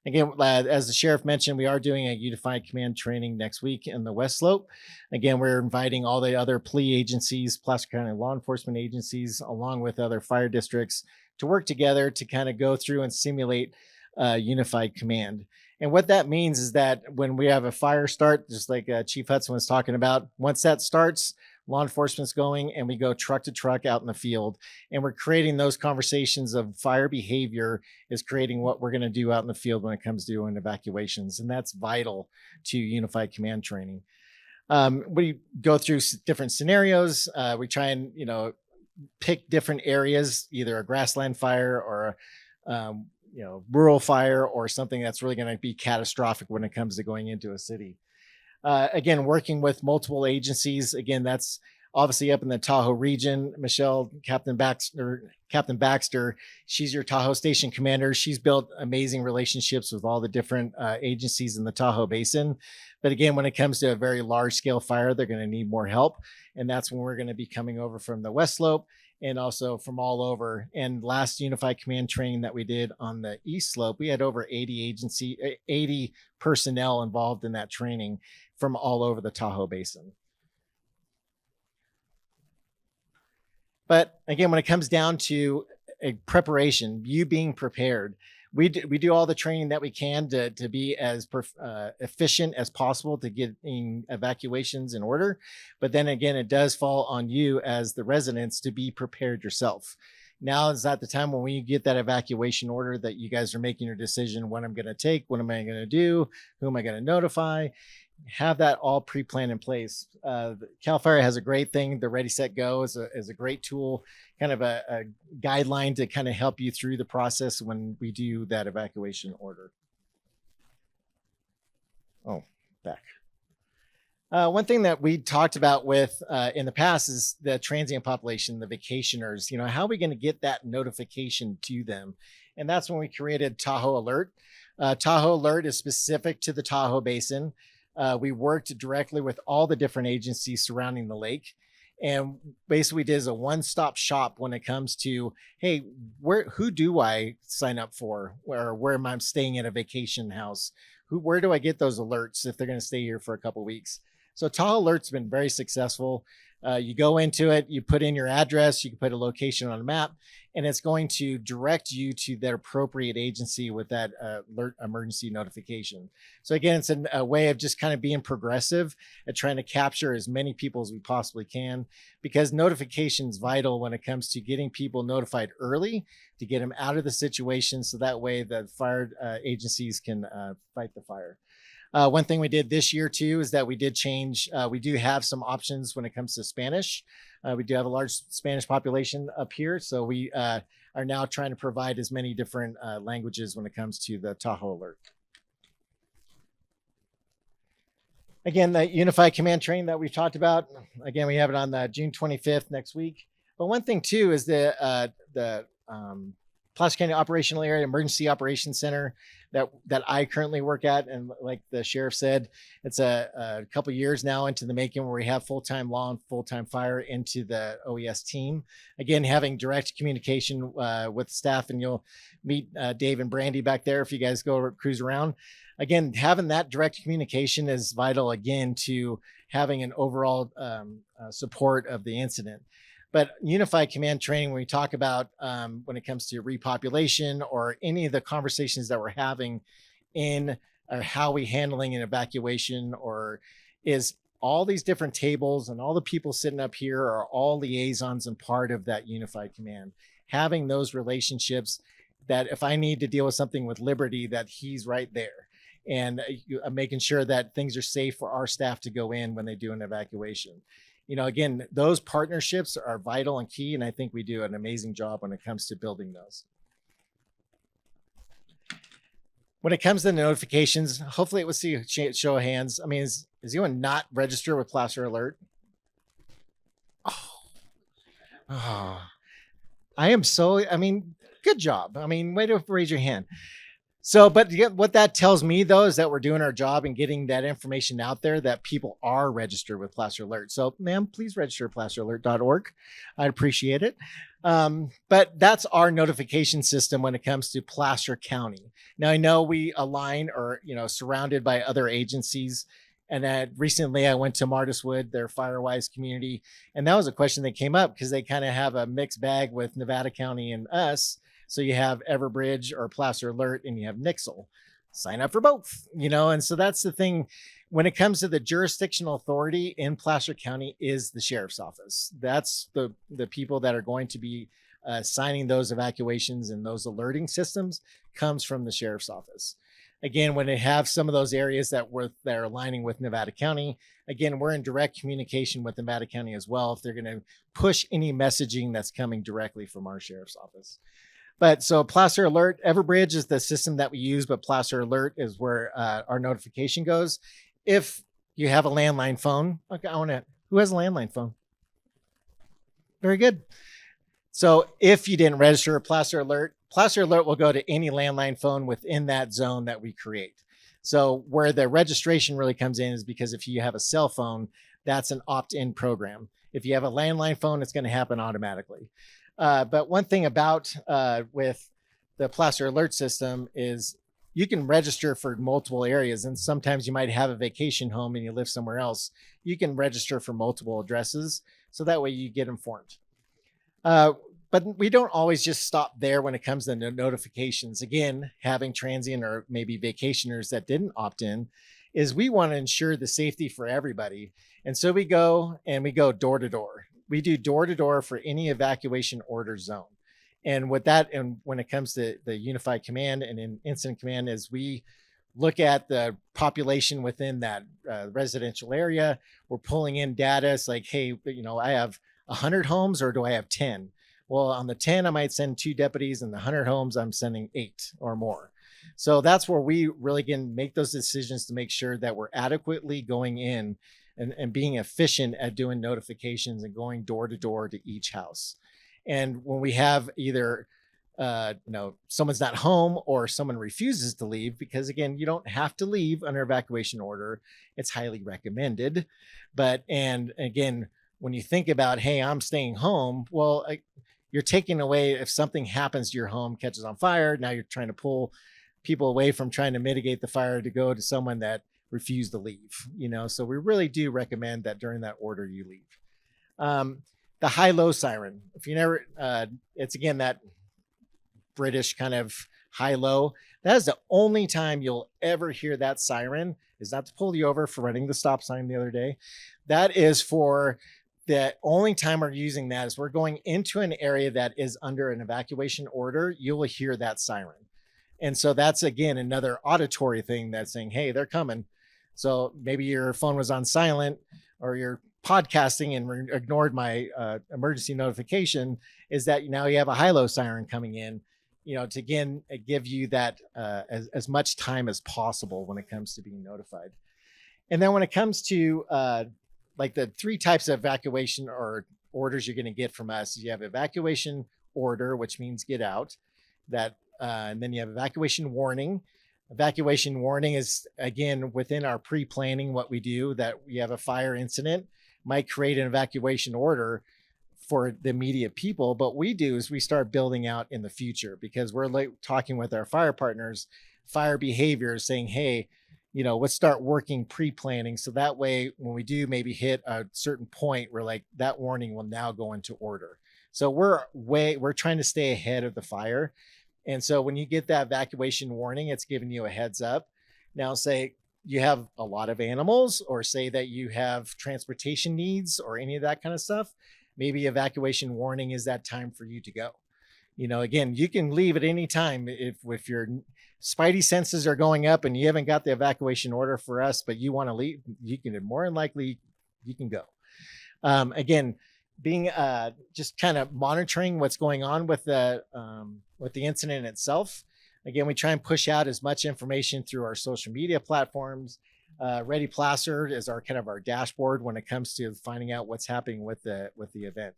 Again, as the sheriff mentioned, we are doing a unified command training next week in the West Slope. Again, we're inviting all the other PLE agencies, Placer County law enforcement agencies, along with other fire districts to work together to kind of go through and simulate unified command. And what that means is that when we have a fire start, just like Chief Hudson was talking about, once that starts, law enforcement's going and we go truck to truck out in the field, and we're creating those conversations of fire behavior is creating what we're going to do out in the field when it comes to doing evacuations. And that's vital to unified command training. We go through different scenarios. We try and, pick different areas, either a grassland fire or rural fire, or something that's really going to be catastrophic when it comes to going into a city. Again, working with multiple agencies. Again, that's obviously up in the Tahoe region. Michelle, Captain Baxter, she's your Tahoe station commander. She's built amazing relationships with all the different agencies in the Tahoe Basin. But again, when it comes to a very large scale fire, they're going to need more help. And that's when we're going to be coming over from the West Slope and also from all over. And last unified command training that we did on the East Slope, we had over 80 personnel involved in that training from all over the Tahoe Basin. But again, when it comes down to a preparation, you being prepared, we do all the training that we can to be as efficient as possible to getting evacuations in order. But then again, it does fall on you as the residents to be prepared yourself. Now is not the time when we get that evacuation order that you guys are making your decision, what I'm going to take, what am I going to do, who am I going to notify. Have that all pre-planned in place. Cal Fire has a great thing. The Ready, Set, Go is a great tool, kind of a guideline to kind of help you through the process when we do that evacuation order. Oh, back. One thing that we talked about with in the past is the transient population, the vacationers. How are we going to get that notification to them? And that's when we created Tahoe Alert. Tahoe Alert is specific to the Tahoe Basin. We worked directly with all the different agencies surrounding the lake, and basically did as a one-stop shop when it comes to, hey, who do I sign up for, or where am I staying at a vacation house? Where do I get those alerts if they're going to stay here for a couple of weeks? So Tahoe Alert's been very successful. You go into it, you put in your address, you can put a location on a map, and it's going to direct you to that appropriate agency with that alert emergency notification. So again, it's a way of just kind of being progressive at trying to capture as many people as we possibly can, because notification is vital when it comes to getting people notified early to get them out of the situation, so that way the fire agencies can fight the fire. One thing we did this year too is that we did change. We do have some options when it comes to Spanish. We do have a large Spanish population up here, so we are now trying to provide as many different languages when it comes to the Tahoe Alert. Again, the unified command training that we've talked about. Again, we have it on June 25th next week. But one thing too is the Placer County Operational Area Emergency Operations Center that I currently work at. And like the sheriff said, it's a couple years now into the making where we have full-time law and full-time fire into the OES team. Again, having direct communication with staff, and you'll meet Dave and Brandy back there if you guys go cruise around. Again, having that direct communication is vital, again, to having an overall support of the incident. But unified command training, when we talk about when it comes to repopulation or any of the conversations that we're having in or how we handling an evacuation, or is all these different tables and all the people sitting up here are all liaisons and part of that unified command. Having those relationships that if I need to deal with something with Liberty, that he's right there. And making sure that things are safe for our staff to go in when they do an evacuation. Again, those partnerships are vital and key, and I think we do an amazing job when it comes to building those. When it comes to the notifications, hopefully it will see a show of hands. I mean, is anyone not registered with Placer Alert? Oh, I am so, good job. Way to raise your hand. So, but what that tells me, though, is that we're doing our job and getting that information out there, that people are registered with Placer Alert. So, ma'am, please register at placeralert.org. I'd appreciate it. But that's our notification system when it comes to Placer County. Now, I know we align or, surrounded by other agencies. And recently I went to Martiswood, their Firewise community. And that was a question that came up because they kind of have a mixed bag with Nevada County and us. So you have Everbridge or Placer Alert, and you have Nixle. Sign up for both, and so that's the thing. When it comes to the jurisdictional authority in Placer County is the sheriff's office. That's the people that are going to be signing those evacuations, and those alerting systems comes from the sheriff's office. Again, when they have some of those areas that are aligning with Nevada County, again, we're in direct communication with Nevada County as well if they're going to push any messaging that's coming directly from our sheriff's office. But so Placer Alert, Everbridge is the system that we use, but Placer Alert is where our notification goes. If you have a landline phone, okay, who has a landline phone? Very good. So if you didn't register a Placer Alert will go to any landline phone within that zone that we create. So where the registration really comes in is because if you have a cell phone, that's an opt-in program. If you have a landline phone, it's going to happen automatically. But one thing about with the Placer Alert system is you can register for multiple areas. And sometimes you might have a vacation home and you live somewhere else. You can register for multiple addresses. So that way you get informed. But we don't always just stop there when it comes to notifications. Again, having transient or maybe vacationers that didn't opt in is we want to ensure the safety for everybody. And so we go door to door. We do door to door for any evacuation order zone. And with that, and when it comes to the unified command and in incident command, is we look at the population within that residential area. We're pulling in data. It's like, hey, I have 100 homes, or do I have 10? Well, on the 10, I might send 2 deputies, and the 100 homes, I'm sending 8 or more. So that's where we really can make those decisions to make sure that we're adequately going in and being efficient at doing notifications and going door to door to each house. And when we have either, someone's not home or someone refuses to leave, because again, you don't have to leave under evacuation order. It's highly recommended. And again, when you think about, hey, I'm staying home, well, you're taking away, if something happens to your home, catches on fire, now you're trying to pull people away from trying to mitigate the fire to go to someone that refuse to leave, so we really do recommend that during that order you leave. The high-low siren, if you never, it's again that British kind of high-low. That is the only time you'll ever hear that siren. Is not to pull you over for running the stop sign the other day. That is for the only time we're using that is we're going into an area that is under an evacuation order. You will hear that siren. And so that's, again, another auditory thing that's saying, hey, they're coming. So maybe your phone was on silent or you're podcasting and ignored my emergency notification, is that now you have a high-low siren coming in, to again, give you that as much time as possible when it comes to being notified. And then when it comes to like the 3 types of evacuation or orders you're going to get from us, you have evacuation order, which means get out. And then you have evacuation warning. Evacuation warning is, again, within our pre-planning what we do, that we have a fire incident, might create an evacuation order for the immediate people. But what we do is we start building out in the future, because we're like talking with our fire partners, fire behaviors, saying, hey, let's start working pre-planning. So that way, when we do maybe hit a certain point, we're like, that warning will now go into order. So we're trying to stay ahead of the fire. And so when you get that evacuation warning, it's giving you a heads up. Now, say you have a lot of animals, or say that you have transportation needs or any of that kind of stuff, maybe evacuation warning is that time for you to go. Again, you can leave at any time if your spidey senses are going up and you haven't got the evacuation order for us, but you want to leave, you can, more than likely you can go. Again, being just kind of monitoring what's going on with the incident itself. Again, we try and push out as much information through our social media platforms. Ready Placer is our kind of our dashboard when it comes to finding out what's happening with the event.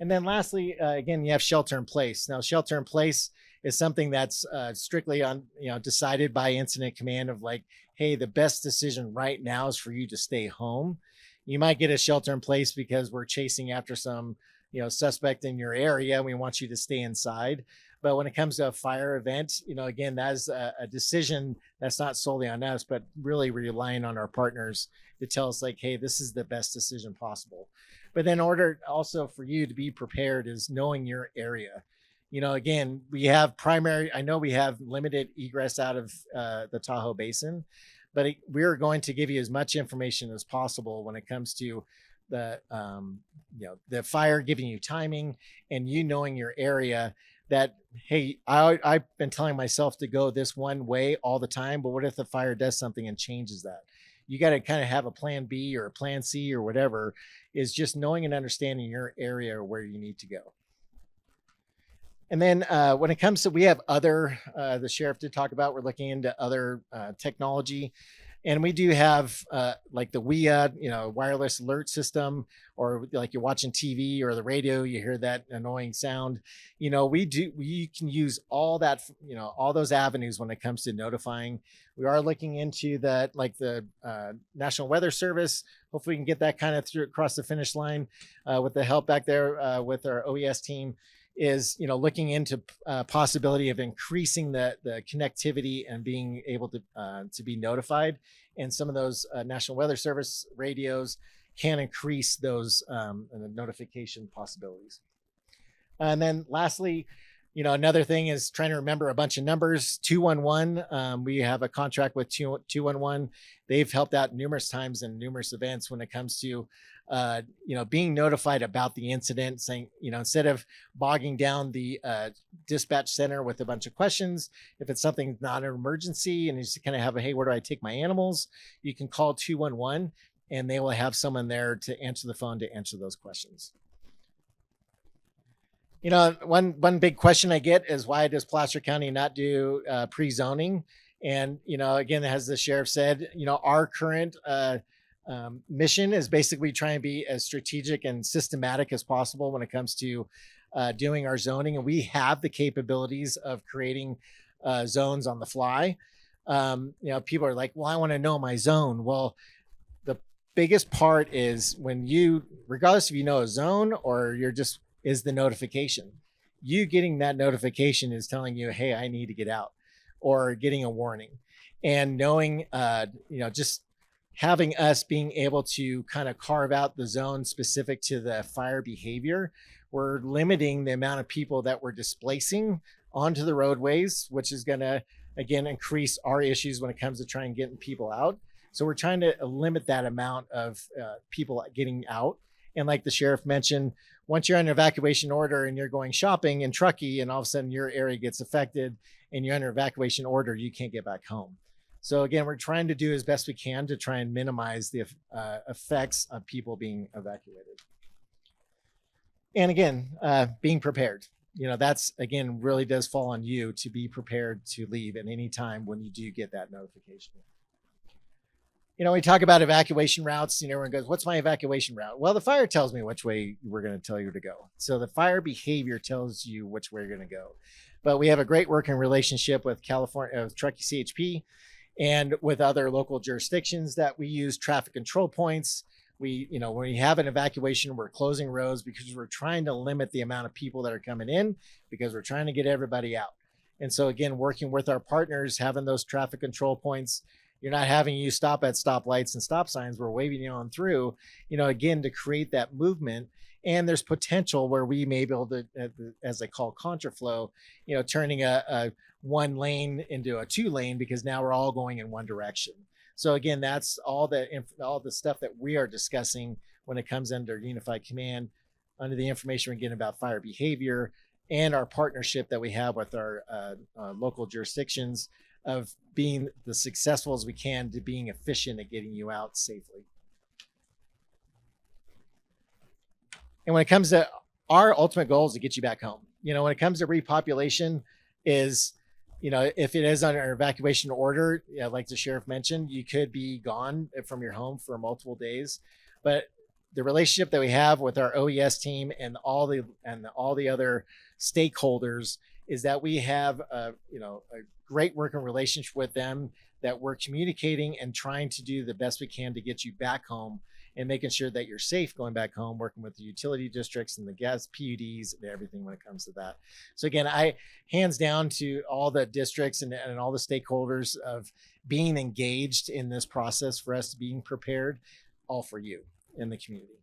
And then lastly, again, you have shelter in place. Now, shelter in place is something that's strictly on, decided by incident command of like, hey, the best decision right now is for you to stay home. You might get a shelter in place because we're chasing after some, suspect in your area. We want you to stay inside. But when it comes to a fire event, again, that's a decision that's not solely on us, but really relying on our partners to tell us like, hey, this is the best decision possible. But then in order also for you to be prepared is knowing your area. Again, I know we have limited egress out of the Tahoe Basin, but we're going to give you as much information as possible when it comes to the fire, giving you timing and knowing your area. That, hey, I've been telling myself to go this one way all the time, but what if the fire does something and changes that? You got to kind of have a plan B or a plan C or whatever, is just knowing and understanding your area or where you need to go. And then when it comes to, we have other, the sheriff did talk about, we're looking into other technology. And we do have like the WIA, wireless alert system, or like you're watching TV or the radio, you hear that annoying sound. We can use all that, all those avenues when it comes to notifying. We are looking into that, like the National Weather Service. Hopefully we can get that kind of through across the finish line with the help back there with our OES team. Is looking into possibility of increasing the connectivity and being able to be notified, and some of those National Weather Service radios can increase those notification possibilities. And then lastly, another thing is trying to remember a bunch of numbers. 211, we have a contract with 211. They've helped out numerous times in numerous events when it comes to being notified about the incident, saying, instead of bogging down the dispatch center with a bunch of questions, if it's something not an emergency and you just kind of have hey, where do I take my animals? You can call 211 and they will have someone there to answer the phone to answer those questions. One big question I get is, why does Placer County not do pre-zoning? And, again, as the sheriff said, our current mission is basically trying to be as strategic and systematic as possible when it comes to doing our zoning. And we have the capabilities of creating zones on the fly. People are like, well, I want to know my zone. Well, the biggest part is when regardless if you know a zone or you're just, is the notification. You getting that notification is telling you, hey, I need to get out, or getting a warning. And knowing, just having us being able to kind of carve out the zone specific to the fire behavior, we're limiting the amount of people that we're displacing onto the roadways, which is going to, again, increase our issues when it comes to trying getting people out. So we're trying to limit that amount of people getting out. And like the sheriff mentioned, once you're under evacuation order and you're going shopping in Truckee and all of a sudden your area gets affected and you're under evacuation order, you can't get back home. So again, we're trying to do as best we can to try and minimize the effects of people being evacuated. And again, being prepared. That's, again, really does fall on you to be prepared to leave at any time when you do get that notification. We talk about evacuation routes, everyone goes, what's my evacuation route? Well, the fire tells me which way we're going to tell you to go. So the fire behavior tells you which way you're going to go. But we have a great working relationship with California, Truckee CHP, and with other local jurisdictions that we use traffic control points. We, when we have an evacuation, we're closing roads because we're trying to limit the amount of people that are coming in because we're trying to get everybody out. And so again, working with our partners, having those traffic control points, you're not having you stop at stoplights and stop signs. We're waving you on through, again, to create that movement. And there's potential where we may be able to, as they call contraflow, turning a one lane into a 2 lane because now we're all going in one direction. So again, that's all the stuff that we are discussing when it comes under unified command, under the information we're getting about fire behavior and our partnership that we have with our local jurisdictions of being as successful as we can to being efficient at getting you out safely. And when it comes to our ultimate goal is to get you back home. When it comes to repopulation is, if it is under an evacuation order, like the sheriff mentioned, you could be gone from your home for multiple days. But the relationship that we have with our OES team and all the other stakeholders is that we have a great working relationship with them, that we're communicating and trying to do the best we can to get you back home and making sure that you're safe going back home, working with the utility districts and the gas PUDs and everything when it comes to that. So again, I hands down to all the districts and all the stakeholders of being engaged in this process for us being prepared, all for you in the community.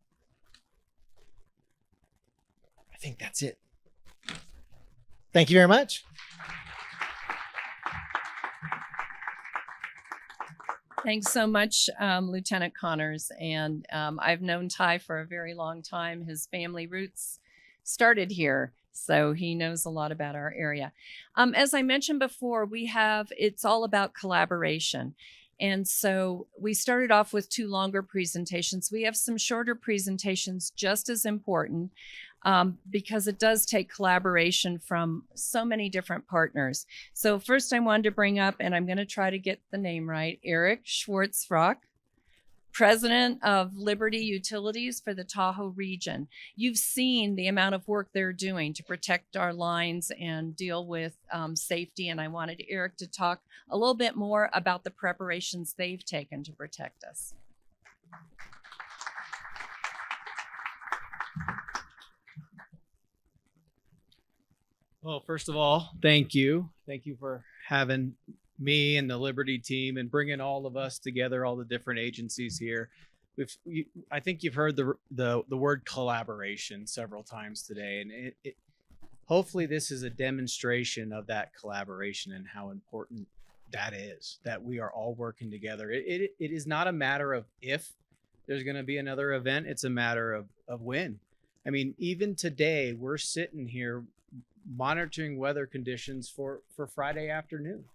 I think that's it. Thank you very much. Thanks so much, Lieutenant Connors. And I've known Ty for a very long time. His family roots started here, so he knows a lot about our area. As I mentioned before, it's all about collaboration. And so we started off with 2 longer presentations. We have some shorter presentations just as important because it does take collaboration from so many different partners. So first I wanted to bring up, and I'm going to try to get the name right, Eric Schwartzrock, President of Liberty Utilities for the Tahoe region. You've seen the amount of work they're doing to protect our lines and deal with safety. And I wanted Eric to talk a little bit more about the preparations they've taken to protect us. Well, first of all, thank you. Thank you for having me and the Liberty team and bringing all of us together, all the different agencies here. I think you've heard the word collaboration several times today, and hopefully this is a demonstration of that collaboration and how important that is, that we are all working together. It is not a matter of if there's going to be another event. It's a matter of when. I mean, even today, we're sitting here monitoring weather conditions for Friday afternoon.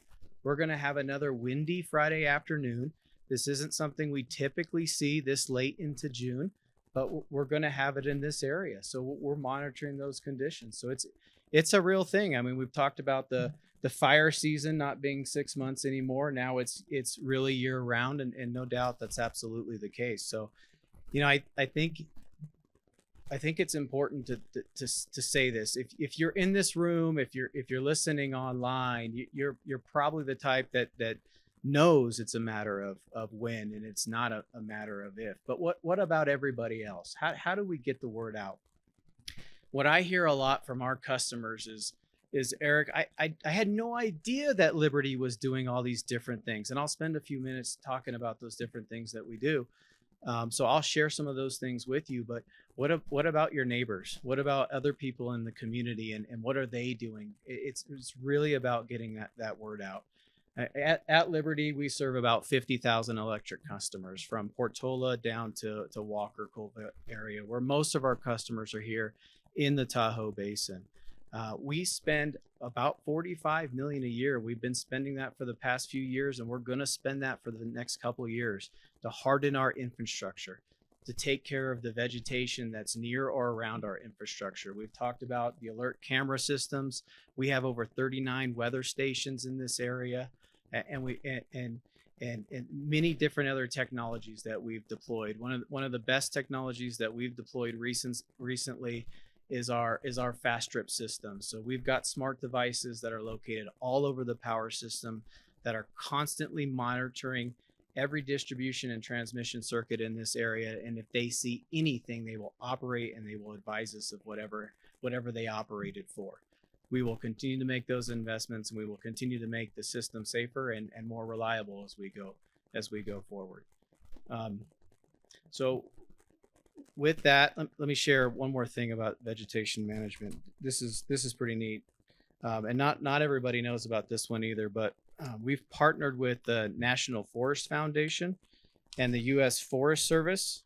We're going to have another windy Friday afternoon. This isn't something we typically see this late into June, but we're going to have it in this area. So we're monitoring those conditions. So it's a real thing. I mean, we've talked about the fire season not being 6 months anymore. Now it's really year round, and no doubt that's absolutely the case. So, I think it's important to say this. If you're in this room, if you're listening online, you're probably the type that knows it's a matter of when, and it's not a matter of if. But what about everybody else? How do we get the word out? What I hear a lot from our customers is Eric, I had no idea that Liberty was doing all these different things, and I'll spend a few minutes talking about those different things that we do. So I'll share some of those things with you, but what about your neighbors? What about other people in the community, and what are they doing? It's really about getting that word out. At Liberty, we serve about 50,000 electric customers from Portola down to Walker Cove area, where most of our customers are here in the Tahoe Basin. We spend about $45 million a year. We've been spending that for the past few years, and we're going to spend that for the next couple of years to harden our infrastructure, to take care of the vegetation that's near or around our infrastructure. We've talked about the alert camera systems. We have over 39 weather stations in this area, and many different other technologies that we've deployed. One of the best technologies that we've deployed recently is our fast strip system. So we've got smart devices that are located all over the power system that are constantly monitoring every distribution and transmission circuit in this area. And if they see anything, they will operate and they will advise us of whatever they operated for. We will continue to make those investments, and we will continue to make the system safer and more reliable as we go forward. So with that, let me share one more thing about vegetation management. This is pretty neat. And not everybody knows about this one either, but we've partnered with the National Forest Foundation and the U.S. Forest Service.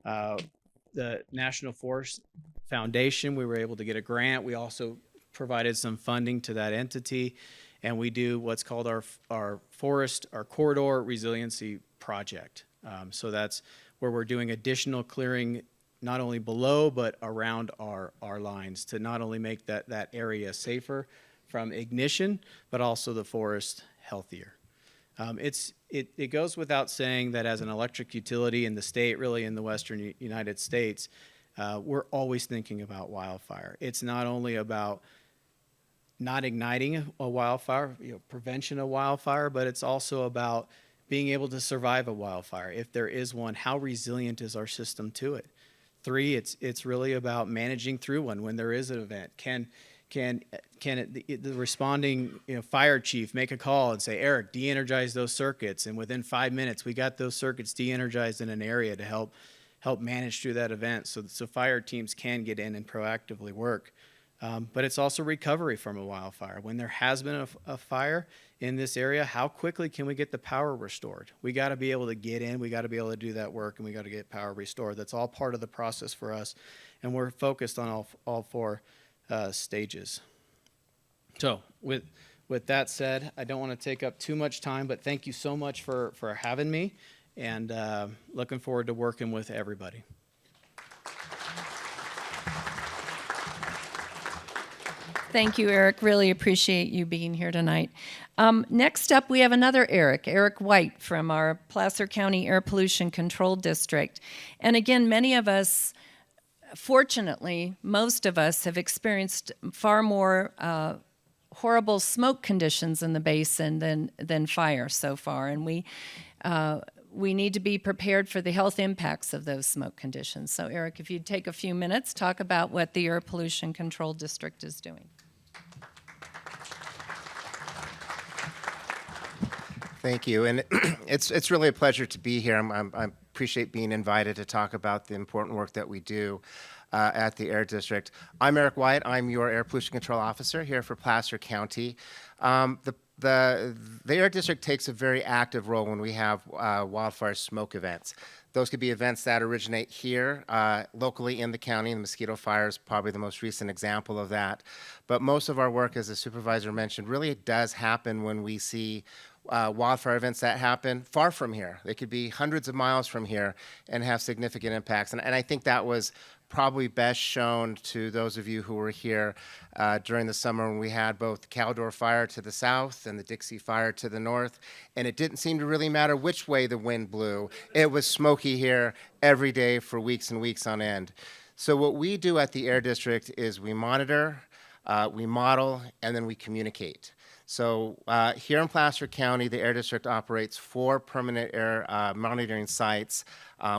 The National Forest Foundation, we were able to get a grant. We also provided some funding to that entity, and we do what's called our corridor resiliency project. So that's where we're doing additional clearing, not only below but around our lines, to not only make that area safer from ignition, but also the forest healthier. It goes without saying that as an electric utility in the state, really in the western United States, we're always thinking about wildfire. It's not only about not igniting a wildfire, prevention of wildfire, but it's also about being able to survive a wildfire. If there is one, how resilient is our system to it? 3, it's really about managing through one when there is an event. Can the responding fire chief make a call and say, Eric, de-energize those circuits, and within 5 minutes we got those circuits de-energized in an area to help manage through that event, so fire teams can get in and proactively work. But it's also recovery from a wildfire. When there has been a fire in this area, how quickly can we get the power restored? We got to be able to get in, we got to be able to do that work, and we got to get power restored. That's all part of the process for us, and we're focused on all 4 stages. So with that said, I don't want to take up too much time, but thank you so much for having me, and looking forward to working with everybody. Thank you, Eric. Really appreciate you being here tonight. Next up, we have another Eric White from our Placer County Air Pollution Control District. And again, many of us, fortunately, most of us have experienced far more horrible smoke conditions in the basin than fire so far. And we need to be prepared for the health impacts of those smoke conditions. So Eric, if you'd take a few minutes, talk about what the Air Pollution Control District is doing. Thank you, and it's really a pleasure to be here. I appreciate being invited to talk about the important work that we do at the Air District. I'm Eric White. I'm your Air Pollution Control Officer here for Placer County. The Air District takes a very active role when we have wildfire smoke events. Those could be events that originate here locally in the county. The mosquito fire is probably the most recent example of that. But most of our work, as the supervisor mentioned, really does happen when we see wildfire events that happen far from here. They could be hundreds of miles from here and have significant impacts. And I think that was probably best shown to those of you who were here during the summer when we had both the Caldor fire to the south and the Dixie fire to the north. And it didn't seem to really matter which way the wind blew. It was smoky here every day for weeks and weeks on end. So what we do at the Air District is we monitor, we model, and then we communicate. So here in Placer County, the Air District operates 4 permanent air monitoring sites.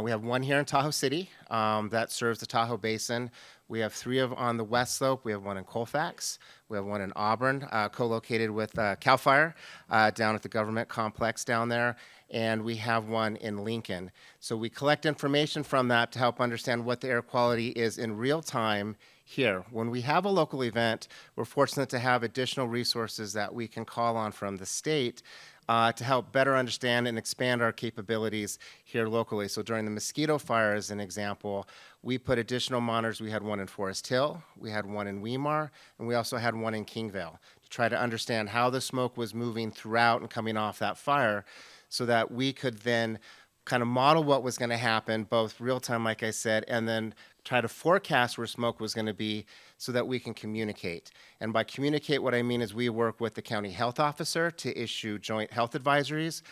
We have one here in Tahoe City that serves the Tahoe Basin. We have 3 on the west slope. We have one in Colfax. We have one in Auburn, co-located with CAL FIRE down at the government complex down there. And we have one in Lincoln. So we collect information from that to help understand what the air quality is in real time here. When we have a local event, we're fortunate to have additional resources that we can call on from the state to help better understand and expand our capabilities here locally. So during the mosquito fire, as an example, we put additional monitors. We had one in Forest Hill, we had one in Weimar, and we also had one in Kingvale to try to understand how the smoke was moving throughout and coming off that fire so that we could then kind of model what was going to happen, both real time, like I said, and then try to forecast where smoke was going to be so that we can communicate. And by communicate, what I mean is we work with the county health officer to issue joint health advisories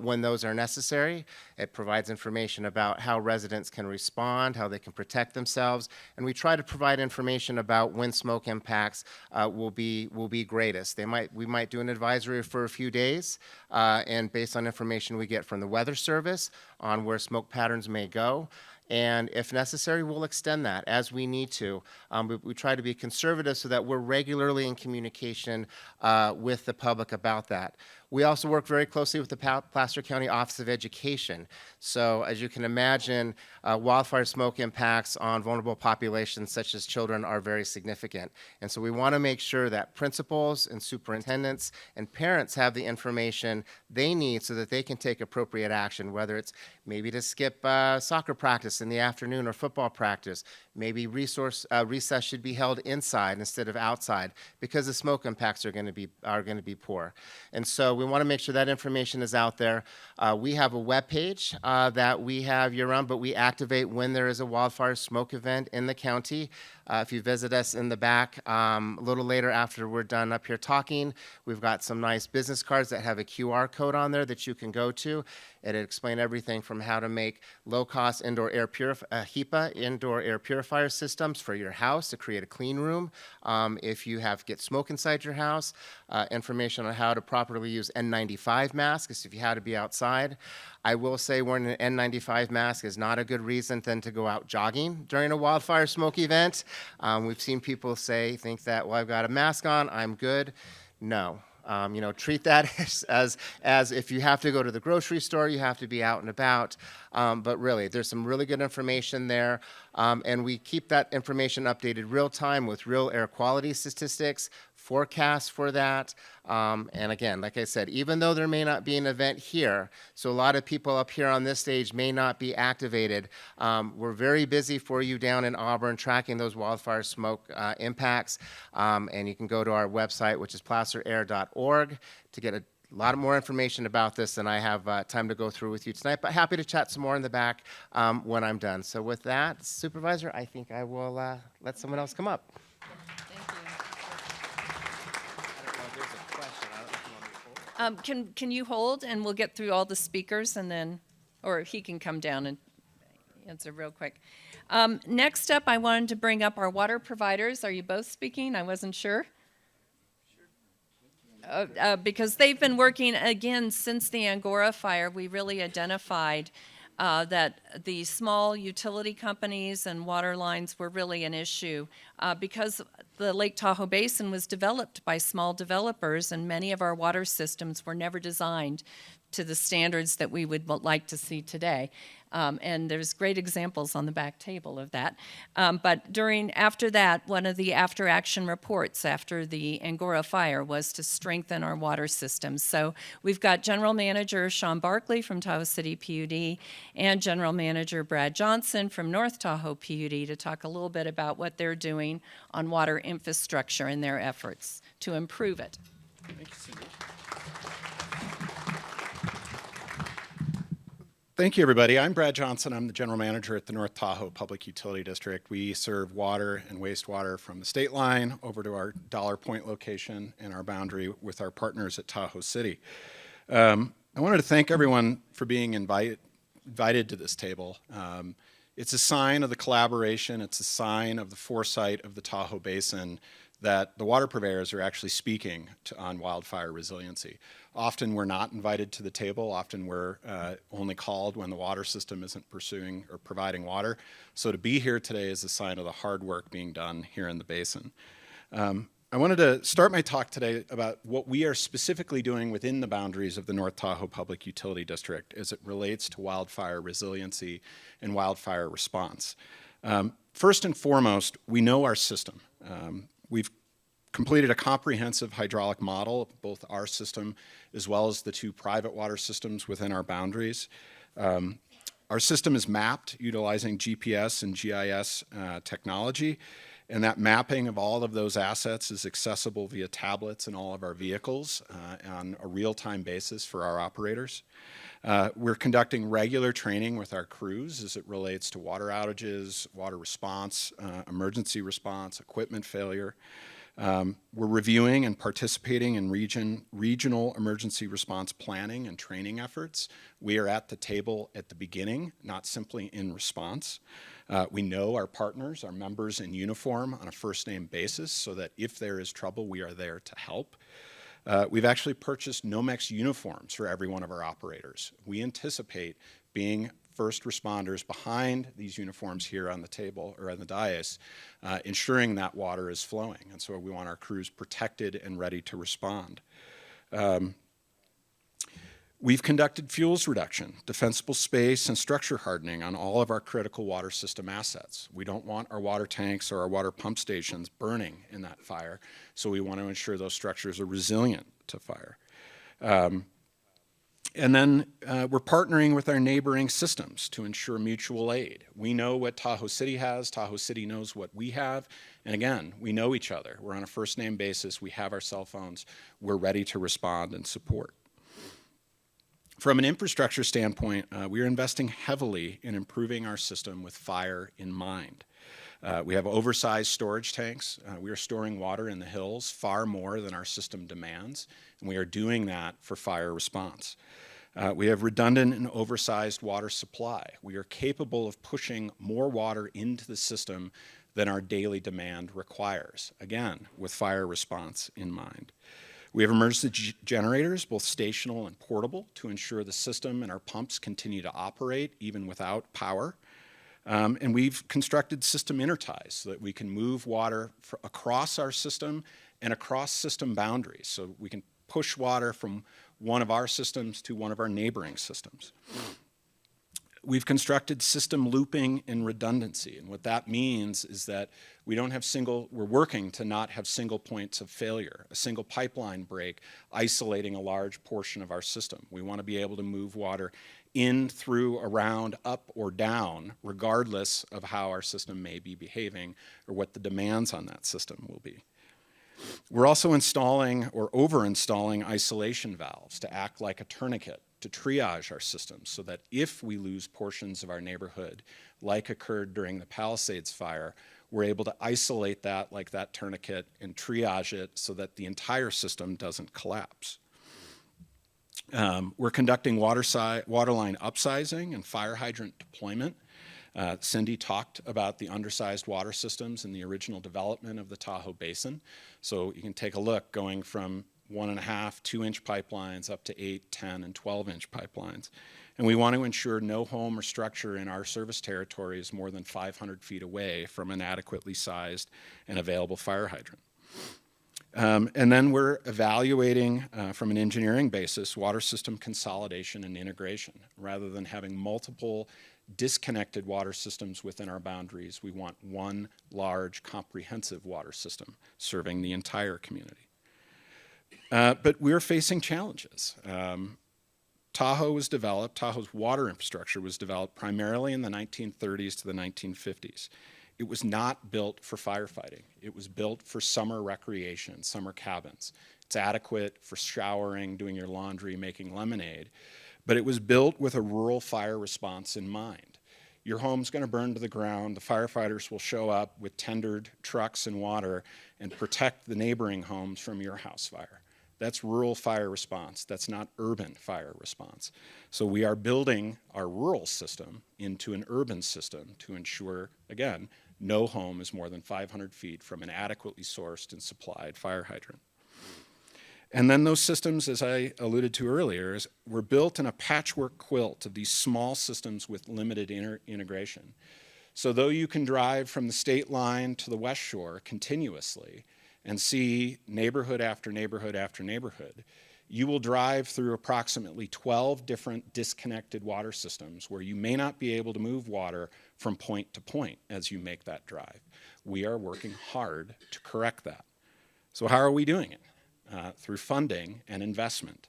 when those are necessary. It provides information about how residents can respond, how they can protect themselves, and we try to provide information about when smoke impacts will be greatest. We might do an advisory for a few days, and based on information we get from the Weather Service on where smoke patterns may go. And if necessary, we'll extend that as we need to. We try to be conservative so that we're regularly in communication with the public about that. We also work very closely with the Placer County Office of Education. So as you can imagine, wildfire smoke impacts on vulnerable populations such as children are very significant. And so we want to make sure that principals and superintendents and parents have the information they need so that they can take appropriate action, whether it's maybe to skip soccer practice in the afternoon or football practice. Maybe recess should be held inside instead of outside because the smoke impacts are going to be poor. And so we want to make sure that information is out there. We have a web page that we have year-round, but we activate when there is a wildfire smoke event in the county. If you visit us in the back a little later after we're done up here talking, we've got some nice business cards that have a QR code on there that you can go to. It'll explain everything from how to make low-cost indoor air HEPA indoor air purifier systems for your house to create a clean room. If you get smoke inside your house, information on how to properly use N95 masks if you had to be outside. I will say wearing an N95 mask is not a good reason then to go out jogging during a wildfire smoke event. We've seen people think that, well, I've got a mask on, I'm good. No. Treat that as if you have to go to the grocery store, you have to be out and about. But really, there's some really good information there. And we keep that information updated real time with real air quality statistics, forecasts for that. And again, like I said, even though there may not be an event here, so a lot of people up here on this stage may not be activated, we're very busy for you down in Auburn tracking those wildfire smoke impacts. And you can go to our website, which is placerair.org, to get a lot more information about this than I have time to go through with you tonight, but happy to chat some more in the back when I'm done. So with that, Supervisor, I think I will let someone else come up. Can you hold and we'll get through all the speakers and then, or he can come down and answer real quick. Next up, I wanted to bring up our water providers. Are you both speaking? I wasn't sure. Because they've been working, again, since the Angora fire, we really identified that the small utility companies and water lines were really an issue because the Lake Tahoe Basin was developed by small developers, and many of our water systems were never designed to the standards that we would like to see today. And there's great examples on the back table of that. But after that, one of the after-action reports after the Angora fire was to strengthen our water systems. So we've got General Manager Sean Barkley from Tahoe City PUD and General Manager Brad Johnson from North Tahoe PUD to talk a little bit about what they're doing on water infrastructure and their efforts to improve it. Thank you, Cindy. Thank you, everybody. I'm Brad Johnson. I'm the general manager at the North Tahoe Public Utility District. We serve water and wastewater from the state line over to our Dollar Point location and our boundary with our partners at Tahoe City. I wanted to thank everyone for being invited to this table. It's a sign of the collaboration. It's a sign of the foresight of the Tahoe Basin that the water purveyors are actually speaking on wildfire resiliency. Often we're not invited to the table. Often we're only called when the water system isn't pursuing or providing water. So to be here today is a sign of the hard work being done here in the basin. I wanted to start my talk today about what we are specifically doing within the boundaries of the North Tahoe Public Utility District as it relates to wildfire resiliency and wildfire response. First and foremost, we know our system. We've completed a comprehensive hydraulic model of both our system as well as the two private water systems within our boundaries. Our system is mapped utilizing GPS and GIS technology, And that mapping of all of those assets is accessible via tablets in all of our vehicles on a real-time basis for our operators. We're conducting regular training with our crews as it relates to water outages, water response, emergency response, equipment failure. We're reviewing and participating in regional emergency response planning and training efforts. We are at the table at the beginning, not simply in response. We know our partners, our members in uniform on a first name basis so that if there is trouble, we are there to help. We've actually purchased Nomex uniforms for every one of our operators. We anticipate being first responders behind these uniforms here on the table or on the dais, ensuring that water is flowing. And so we want our crews protected and ready to respond. We've conducted fuels reduction, defensible space, and structure hardening on all of our critical water system assets. We don't want our water tanks or our water pump stations burning in that fire, so we want to ensure those structures are resilient to fire. And then we're partnering with our neighboring systems to ensure mutual aid. We know what Tahoe City has, Tahoe City knows what we have, and again, we know each other. We're on a first name basis, we have our cell phones, we're ready to respond and support. From an infrastructure standpoint, we are investing heavily in improving our system with fire in mind. We have oversized storage tanks. We are storing water in the hills far more than our system demands, and we are doing that for fire response. We have redundant and oversized water supply. We are capable of pushing more water into the system than our daily demand requires, again, with fire response in mind. We have emergency generators, both stational and portable, to ensure the system and our pumps continue to operate even without power. And we've constructed system interties so that we can move water across our system and across system boundaries. So we can push water from one of our systems to one of our neighboring systems. We've constructed system looping and redundancy. And what that means is that we don't have we're working to not have single points of failure, a single pipeline break isolating a large portion of our system. We want to be able to move water in, through, around, up, or down, regardless of how our system may be behaving or what the demands on that system will be. We're also installing or over-installing isolation valves to act like a tourniquet to triage our systems so that if we lose portions of our neighborhood, like occurred during the Palisades fire, we're able to isolate that like that tourniquet and triage it so that the entire system doesn't collapse. We're conducting water line upsizing and fire hydrant deployment. Cindy talked about the undersized water systems in the original development of the Tahoe Basin. So you can take a look going from 1.5, 2-inch pipelines up to 8, 10, and 12-inch pipelines. And we want to ensure no home or structure in our service territory is more than 500 feet away from an adequately sized and available fire hydrant. And then we're evaluating, from an engineering basis, water system consolidation and integration. Rather than having multiple disconnected water systems within our boundaries, we want one large, comprehensive water system serving the entire community. But we're facing challenges. Tahoe's water infrastructure was developed primarily in the 1930s to the 1950s. It was not built for firefighting. It was built for summer recreation, summer cabins. It's adequate for showering, doing your laundry, making lemonade, but it was built with a rural fire response in mind. Your home's going to burn to the ground. The firefighters will show up with tendered trucks and water and protect the neighboring homes from your house fire. That's rural fire response. That's not urban fire response. So we are building our rural system into an urban system to ensure, again, no home is more than 500 feet from an adequately sourced and supplied fire hydrant. And then those systems, as I alluded to earlier, were built in a patchwork quilt of these small systems with limited integration. So though you can drive from the state line to the West Shore continuously and see neighborhood after neighborhood after neighborhood, you will drive through approximately 12 different disconnected water systems where you may not be able to move water from point to point as you make that drive. We are working hard to correct that. So how are we doing it? Through funding and investment.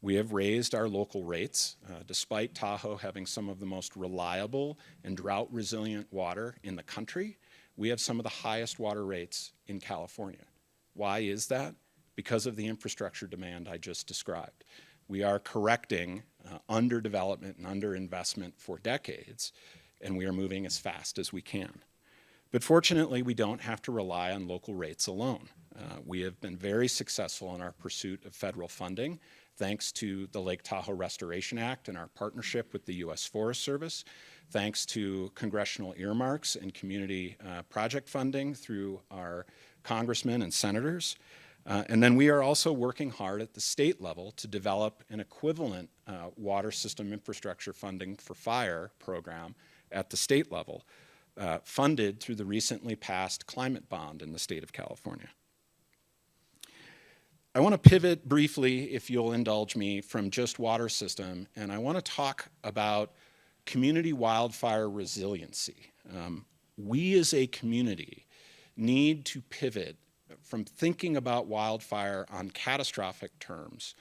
We have raised our local rates, despite Tahoe having some of the most reliable and drought-resilient water in the country. we have some of the highest water rates in California. Why is that? Because of the infrastructure demand I just described. We are correcting underdevelopment and underinvestment for decades, and we are moving as fast as we can. But fortunately, we don't have to rely on local rates alone. We have been very successful in our pursuit of federal funding, thanks to the Lake Tahoe Restoration Act and our partnership with the U.S. Forest Service, thanks to congressional earmarks and community project funding through our congressmen and senators. And then we are also working hard at the state level to develop an equivalent water system infrastructure funding for fire program at the state level, funded through the recently passed climate bond in the state of California. I want to pivot briefly, if you'll indulge me, from just water system, and I want to talk about community wildfire resiliency. We as a community need to pivot from thinking about wildfire on catastrophic terms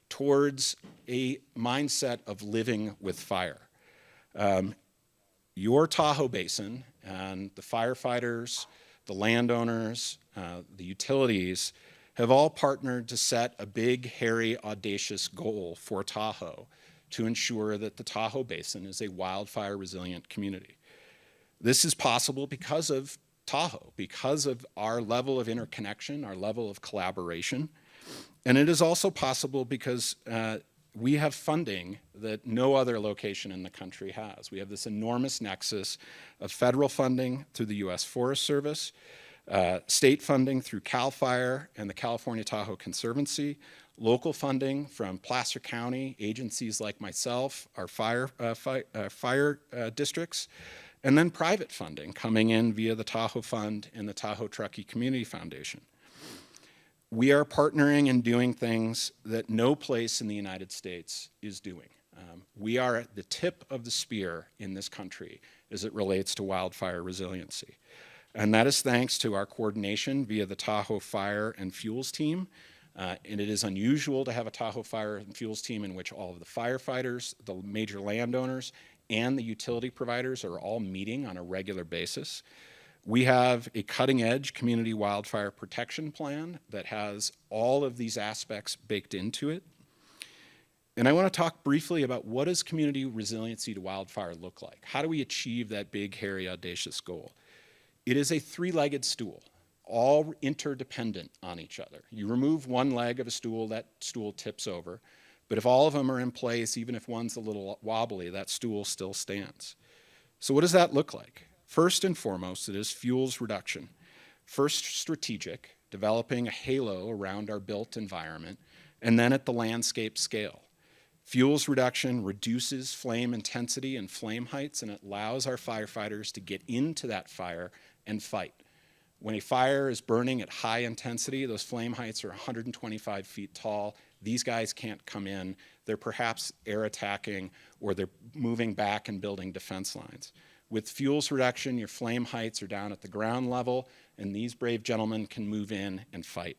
towards a mindset of living with fire. Your Tahoe Basin and the firefighters, the landowners, the utilities have all partnered to set a big, hairy, audacious goal for Tahoe to ensure that the Tahoe Basin is a wildfire resilient community. This is possible because of Tahoe, because of our level of interconnection, our level of collaboration. And it is also possible because we have funding that no other location in the country has. We have this enormous nexus of federal funding through the U.S. Forest Service, state funding through CAL FIRE and the California Tahoe Conservancy, local funding from Placer County, agencies like myself, our fire districts, and then private funding coming in via the Tahoe Fund and the Tahoe Truckee Community Foundation. We are partnering and doing things that no place in the United States is doing. We are at the tip of the spear in this country as it relates to wildfire resiliency. And that is thanks to our coordination via the Tahoe Fire and Fuels team. And it is unusual to have a Tahoe Fire and Fuels team in which all of the firefighters, the major landowners, and the utility providers are all meeting on a regular basis. We have a cutting-edge community wildfire protection plan that has all of these aspects baked into it. And I want to talk briefly about what does community resiliency to wildfire look like? How do we achieve that big, hairy, audacious goal? It is a three-legged stool, all interdependent on each other. You remove one leg of a stool, that stool tips over. But if all of them are in place, even if one's a little wobbly, that stool still stands. So what does that look like? First and foremost, it is fuels reduction. First strategic, developing a halo around our built environment, and then at the landscape scale. Fuels reduction reduces flame intensity and flame heights, and it allows our firefighters to get into that fire and fight. When a fire is burning at high intensity, those flame heights are 125 feet tall. These guys can't come in. They're perhaps air attacking, or they're moving back and building defense lines. With fuels reduction, your flame heights are down at the ground level, and these brave gentlemen can move in and fight.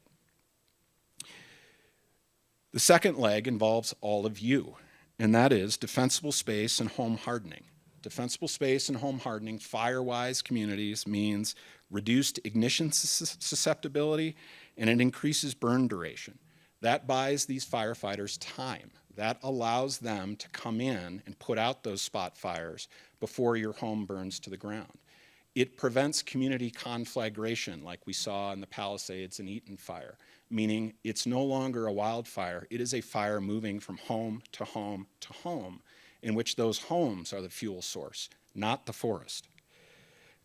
The second leg involves all of you, and that is defensible space and home hardening. Defensible space and home hardening, fire-wise communities, means reduced ignition susceptibility, and it increases burn duration. That buys these firefighters time. That allows them to come in and put out those spot fires before your home burns to the ground. It prevents community conflagration like we saw in the Palisades and Eaton fire, meaning it's no longer a wildfire. It is a fire moving from home to home to home, in which those homes are the fuel source, not the forest.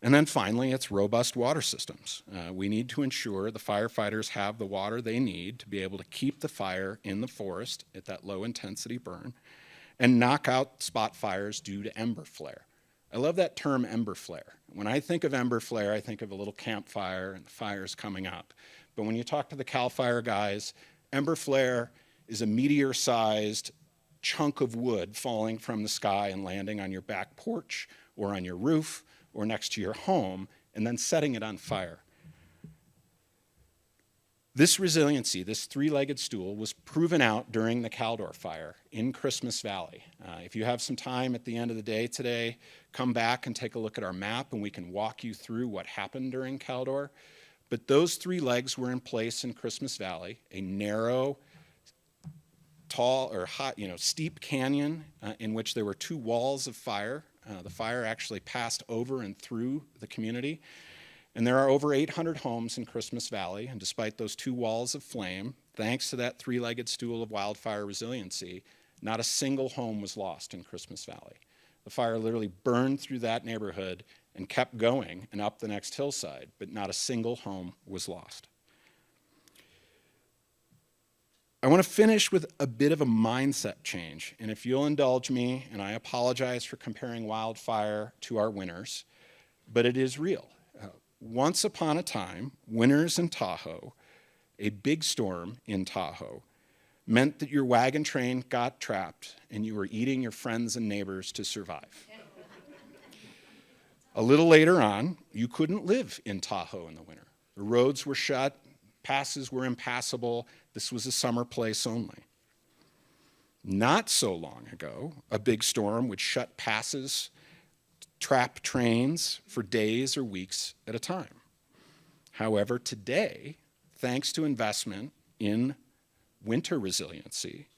And then finally, it's robust water systems. We need to ensure the firefighters have the water they need to be able to keep the fire in the forest at that low intensity burn and knock out spot fires due to ember flare. I love that term, ember flare. When I think of ember flare, I think of a little campfire and the fire's coming up. But when you talk to the CAL FIRE guys, ember flare is a meteor-sized chunk of wood falling from the sky and landing on your back porch or on your roof or next to your home, and then setting it on fire. This resiliency, this three-legged stool, was proven out during the Caldor fire in Christmas Valley. If you have some time at the end of the day today, come back and take a look at our map and we can walk you through what happened during Caldor. But those three legs were in place in Christmas Valley, a narrow, tall or high, steep canyon in which there were two walls of fire. The fire actually passed over and through the community. And there are over 800 homes in Christmas Valley, and despite those two walls of flame, thanks to that three-legged stool of wildfire resiliency, not a single home was lost in Christmas Valley. The fire literally burned through that neighborhood and kept going and up the next hillside, but not a single home was lost. I want to finish with a bit of a mindset change, and if you'll indulge me, and I apologize for comparing wildfire to our winters, but it is real. Once upon a time, winters in Tahoe, a big storm in Tahoe, meant that your wagon train got trapped and you were eating your friends and neighbors to survive. A little later on, you couldn't live in Tahoe in the winter. The roads were shut, passes were impassable. This was a summer place only. Not so long ago, a big storm would shut passes, trap trains for days or weeks at a time. However, today, thanks to investment in winter resiliency,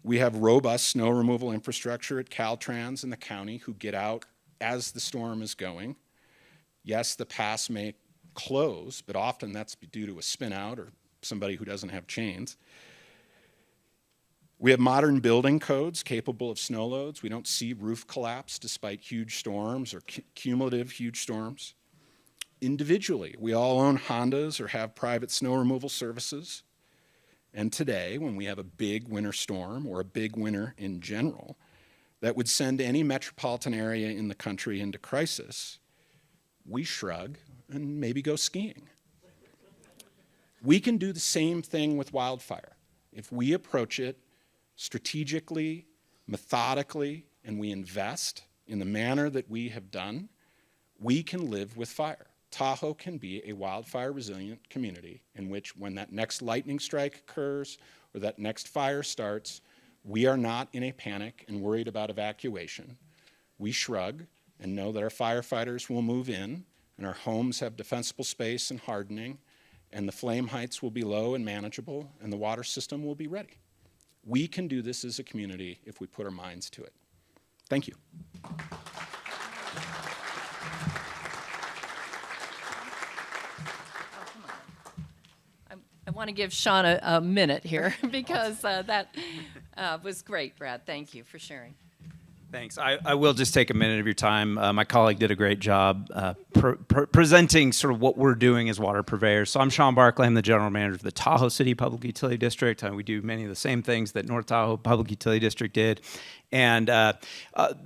we have robust snow removal infrastructure at Caltrans and the county who get out as the storm is going. Yes, the pass may close, but often that's due to a spin out or somebody who doesn't have chains. We have modern building codes capable of snow loads. We don't see roof collapse despite huge storms or cumulative huge storms. Individually, we all own Hondas or have private snow removal services. And today, when we have a big winter storm or a big winter in general that would send any metropolitan area in the country into crisis, we shrug and maybe go skiing. We can do the same thing with wildfire. If we approach it strategically, methodically, and we invest in the manner that we have done, we can live with fire. Tahoe can be a wildfire resilient community in which when that next lightning strike occurs or that next fire starts, we are not in a panic and worried about evacuation. We shrug and know that our firefighters will move in and our homes have defensible space and hardening and the flame heights will be low and manageable and the water system will be ready. We can do this as a community if we put our minds to it. Thank you. I want to give Sean a minute here because that was great, Brad. Thank you for sharing. Thanks. I will just take a minute of your time. My colleague did a great job presenting sort of what we're doing as water purveyors. So I'm Sean Barkley. I'm the general manager of the Tahoe City Public Utility District. We do many of the same things that North Tahoe Public Utility District did. And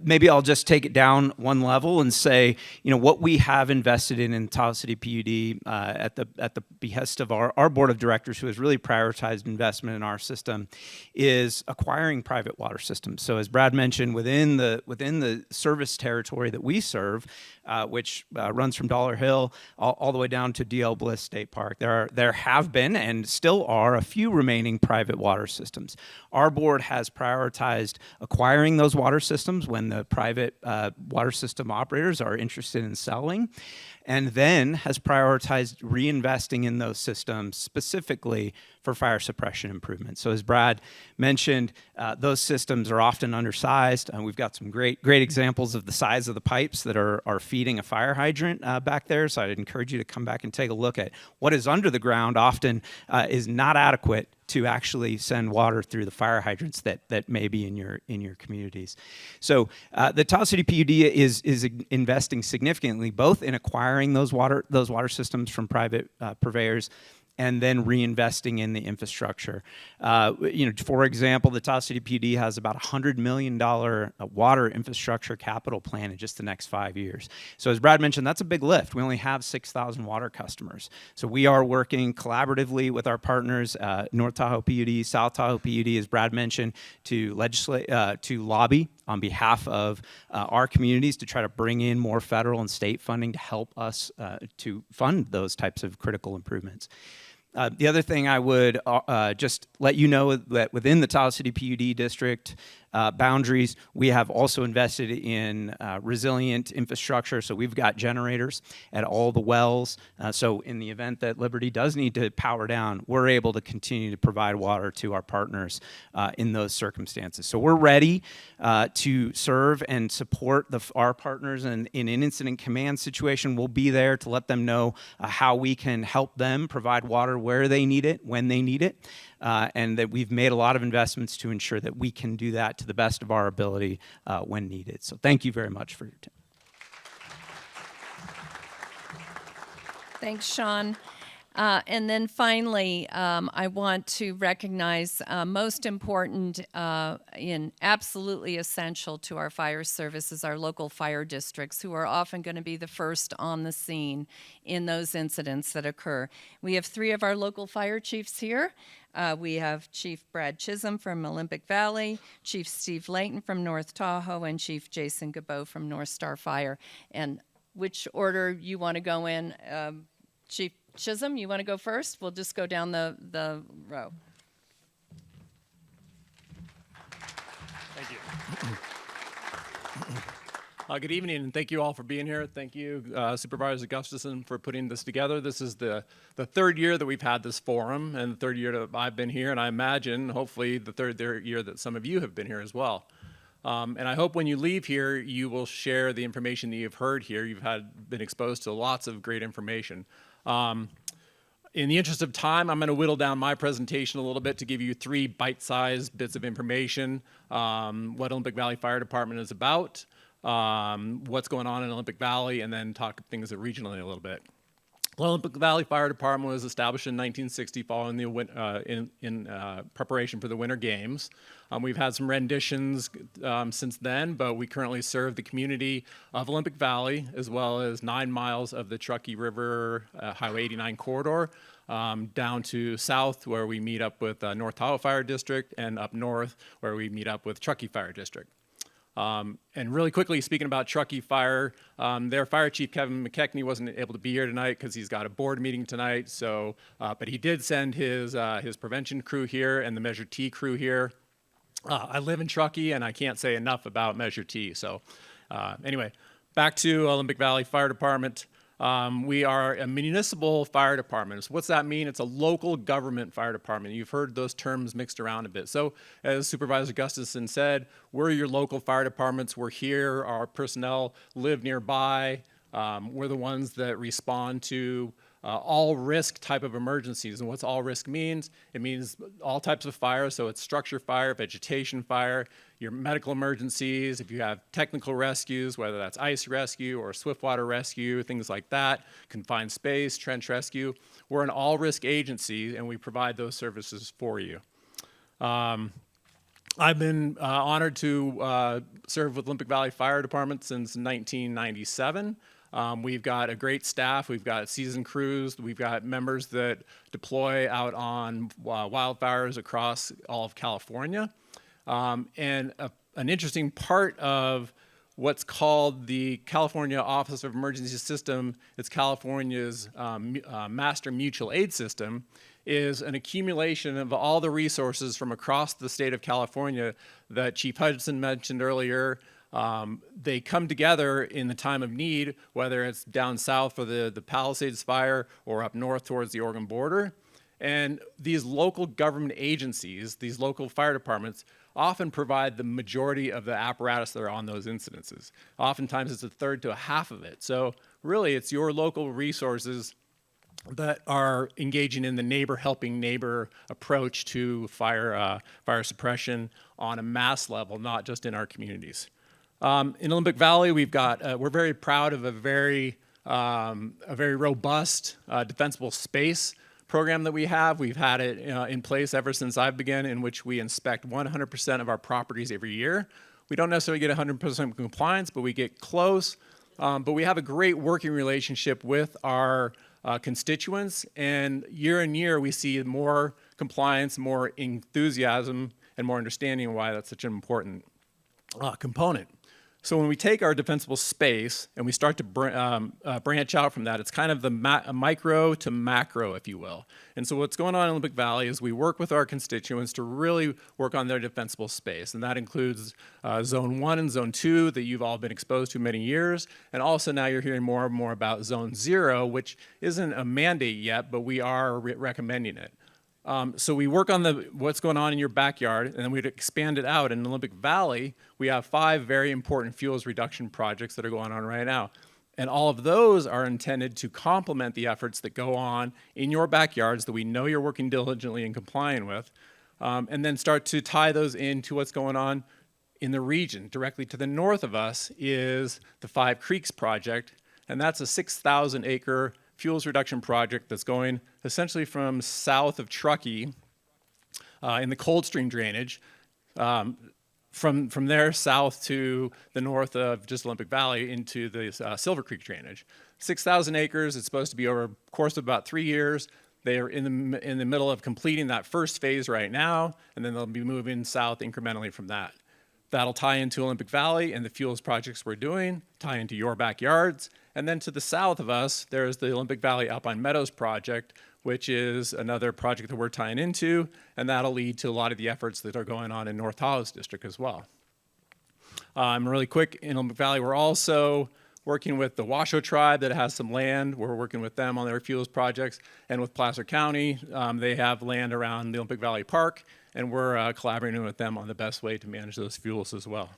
maybe I'll just take it down one level and say, what we have invested in Tahoe City PUD at the behest of our board of directors, who has really prioritized investment in our system, is acquiring private water systems. So as Brad mentioned, within the service territory that we serve, which runs from Dollar Hill all the way down to DL Bliss State Park, there have been and still are a few remaining private water systems. Our board has prioritized acquiring those water systems when the private water system operators are interested in selling, and then has prioritized reinvesting in those systems specifically for fire suppression improvements. So as Brad mentioned, those systems are often undersized, and we've got some great examples of the size of the pipes that are feeding a fire hydrant back there. So I'd encourage you to come back and take a look at what is under the ground. Often is not adequate to actually send water through the fire hydrants that may be in your communities. So the Tahoe City PUD is investing significantly both in acquiring those water systems from private purveyors and then reinvesting in the infrastructure. For example, the Tahoe City PUD has about $100 million water infrastructure capital plan in just the next 5 years. So as Brad mentioned, that's a big lift. We only have 6,000 water customers. So we are working collaboratively with our partners, North Tahoe PUD, South Tahoe PUD, as Brad mentioned, to lobby on behalf of our communities to try to bring in more federal and state funding to help us to fund those types of critical improvements. The other thing I would just let you know that within the Tahoe City PUD district boundaries, we have also invested in resilient infrastructure. So we've got generators at all the wells. So in the event that Liberty does need to power down, we're able to continue to provide water to our partners in those circumstances. So we're ready to serve and support our partners in an incident command situation. We'll be there to let them know how we can help them provide water where they need it, when they need it, and that we've made a lot of investments to ensure that we can do that to the best of our ability when needed. So thank you very much for your time. Thanks, Sean. And then finally, I want to recognize most important and absolutely essential to our fire services, our local fire districts, who are often going to be the first on the scene in those incidents that occur. We have 3 of our local fire chiefs here. We have Chief Brad Chisholm from Olympic Valley, Chief Steve Layton from North Tahoe, and Chief Jason Gabeau from North Star Fire. And which order you want to go in? Chief Chisholm, you want to go first? We'll just go down the row. Thank you. Good evening, and thank you all for being here. Thank you, Supervisor Gustafson, for putting this together. This is the 3rd year that we've had this forum, and the 3rd year that I've been here, and I imagine, hopefully, the 3rd year that some of you have been here as well. And I hope when you leave here, you will share the information that you've heard here. You've been exposed to lots of great information. In the interest of time, I'm going to whittle down my presentation a little bit to give you 3 bite-sized bits of information, what Olympic Valley Fire Department is about, what's going on in Olympic Valley, and then talk things regionally a little bit. The Olympic Valley Fire Department was established in 1960 following the preparation for the Winter Games. We've had some renditions since then, but we currently serve the community of Olympic Valley as well as 9 miles of the Truckee River Highway 89 corridor down to south where we meet up with North Tahoe Fire District and up north where we meet up with Truckee Fire District. And really quickly, speaking about Truckee Fire, their fire chief, Kevin McKechnie, wasn't able to be here tonight because he's got a board meeting tonight. So, but he did send his prevention crew here and the Measure T crew here. I live in Truckee, and I can't say enough about Measure T. So anyway, back to Olympic Valley Fire Department. We are a municipal fire department. So what's that mean? It's a local government fire department. You've heard those terms mixed around a bit. So as Supervisor Gustafson said, we're your local fire departments. We're here. Our personnel live nearby. We're the ones that respond to all risk type of emergencies. And what's all risk means? It means all types of fire. So it's structure fire, vegetation fire, your medical emergencies, if you have technical rescues, whether that's ice rescue or swiftwater rescue, things like that, confined space, trench rescue. We're an all risk agency and we provide those services for you. I've been honored to serve with Olympic Valley Fire Department since 1997. We've got a great staff. We've got seasoned crews. We've got members that deploy out on wildfires across all of California. And an interesting part of what's called the California Office of Emergency System, it's California's master mutual aid system, is an accumulation of all the resources from across the state of California that Chief Hudson mentioned earlier. They come together in the time of need, whether it's down south for the Palisades fire or up north towards the Oregon border. And these local government agencies, these local fire departments, often provide the majority of the apparatus that are on those incidences. Oftentimes it's a third to a half of it. So really it's your local resources that are engaging in the neighbor helping neighbor approach to fire suppression on a mass level, not just in our communities. In Olympic Valley, we're very proud of a very robust defensible space program that we have. We've had it in place ever since I've begun, in which we inspect 100% of our properties every year. We don't necessarily get 100% compliance, but we get close. But we have a great working relationship with our constituents, and year in year we see more compliance, more enthusiasm, and more understanding of why that's such an important component. So when we take our defensible space and we start to branch out from that, it's kind of the micro to macro, if you will. And so what's going on in Olympic Valley is we work with our constituents to really work on their defensible space. And that includes Zone 1 and Zone 2 that you've all been exposed to many years. And also now you're hearing more and more about Zone 0, which isn't a mandate yet, but we are recommending it. So we work on what's going on in your backyard, and then we'd expand it out. In Olympic Valley, we have 5 very important fuels reduction projects that are going on right now. And all of those are intended to complement the efforts that go on in your backyards that we know you're working diligently and complying with, and then start to tie those into what's going on in the region. Directly to the north of us is the 5 Creeks project, and that's a 6,000-acre fuels reduction project that's going essentially from south of Truckee in the cold stream drainage, from there south to the north of just Olympic Valley into the Silver Creek drainage. 6,000 acres. It's supposed to be over a course of about 3 years. They are in the middle of completing that first phase right now, and then they'll be moving south incrementally from that. That'll tie into Olympic Valley and the fuels projects we're doing, tie into your backyards. And then to the south of us, there's the Olympic Valley Alpine Meadows project, which is another project that we're tying into, and that'll lead to a lot of the efforts that are going on in North Tahoe's district as well. Really quick, in Olympic Valley, we're also working with the Washoe tribe that has some land. We're working with them on their fuels projects. And with Placer County, they have land around the Olympic Valley Park, and we're collaborating with them on the best way to manage those fuels as well.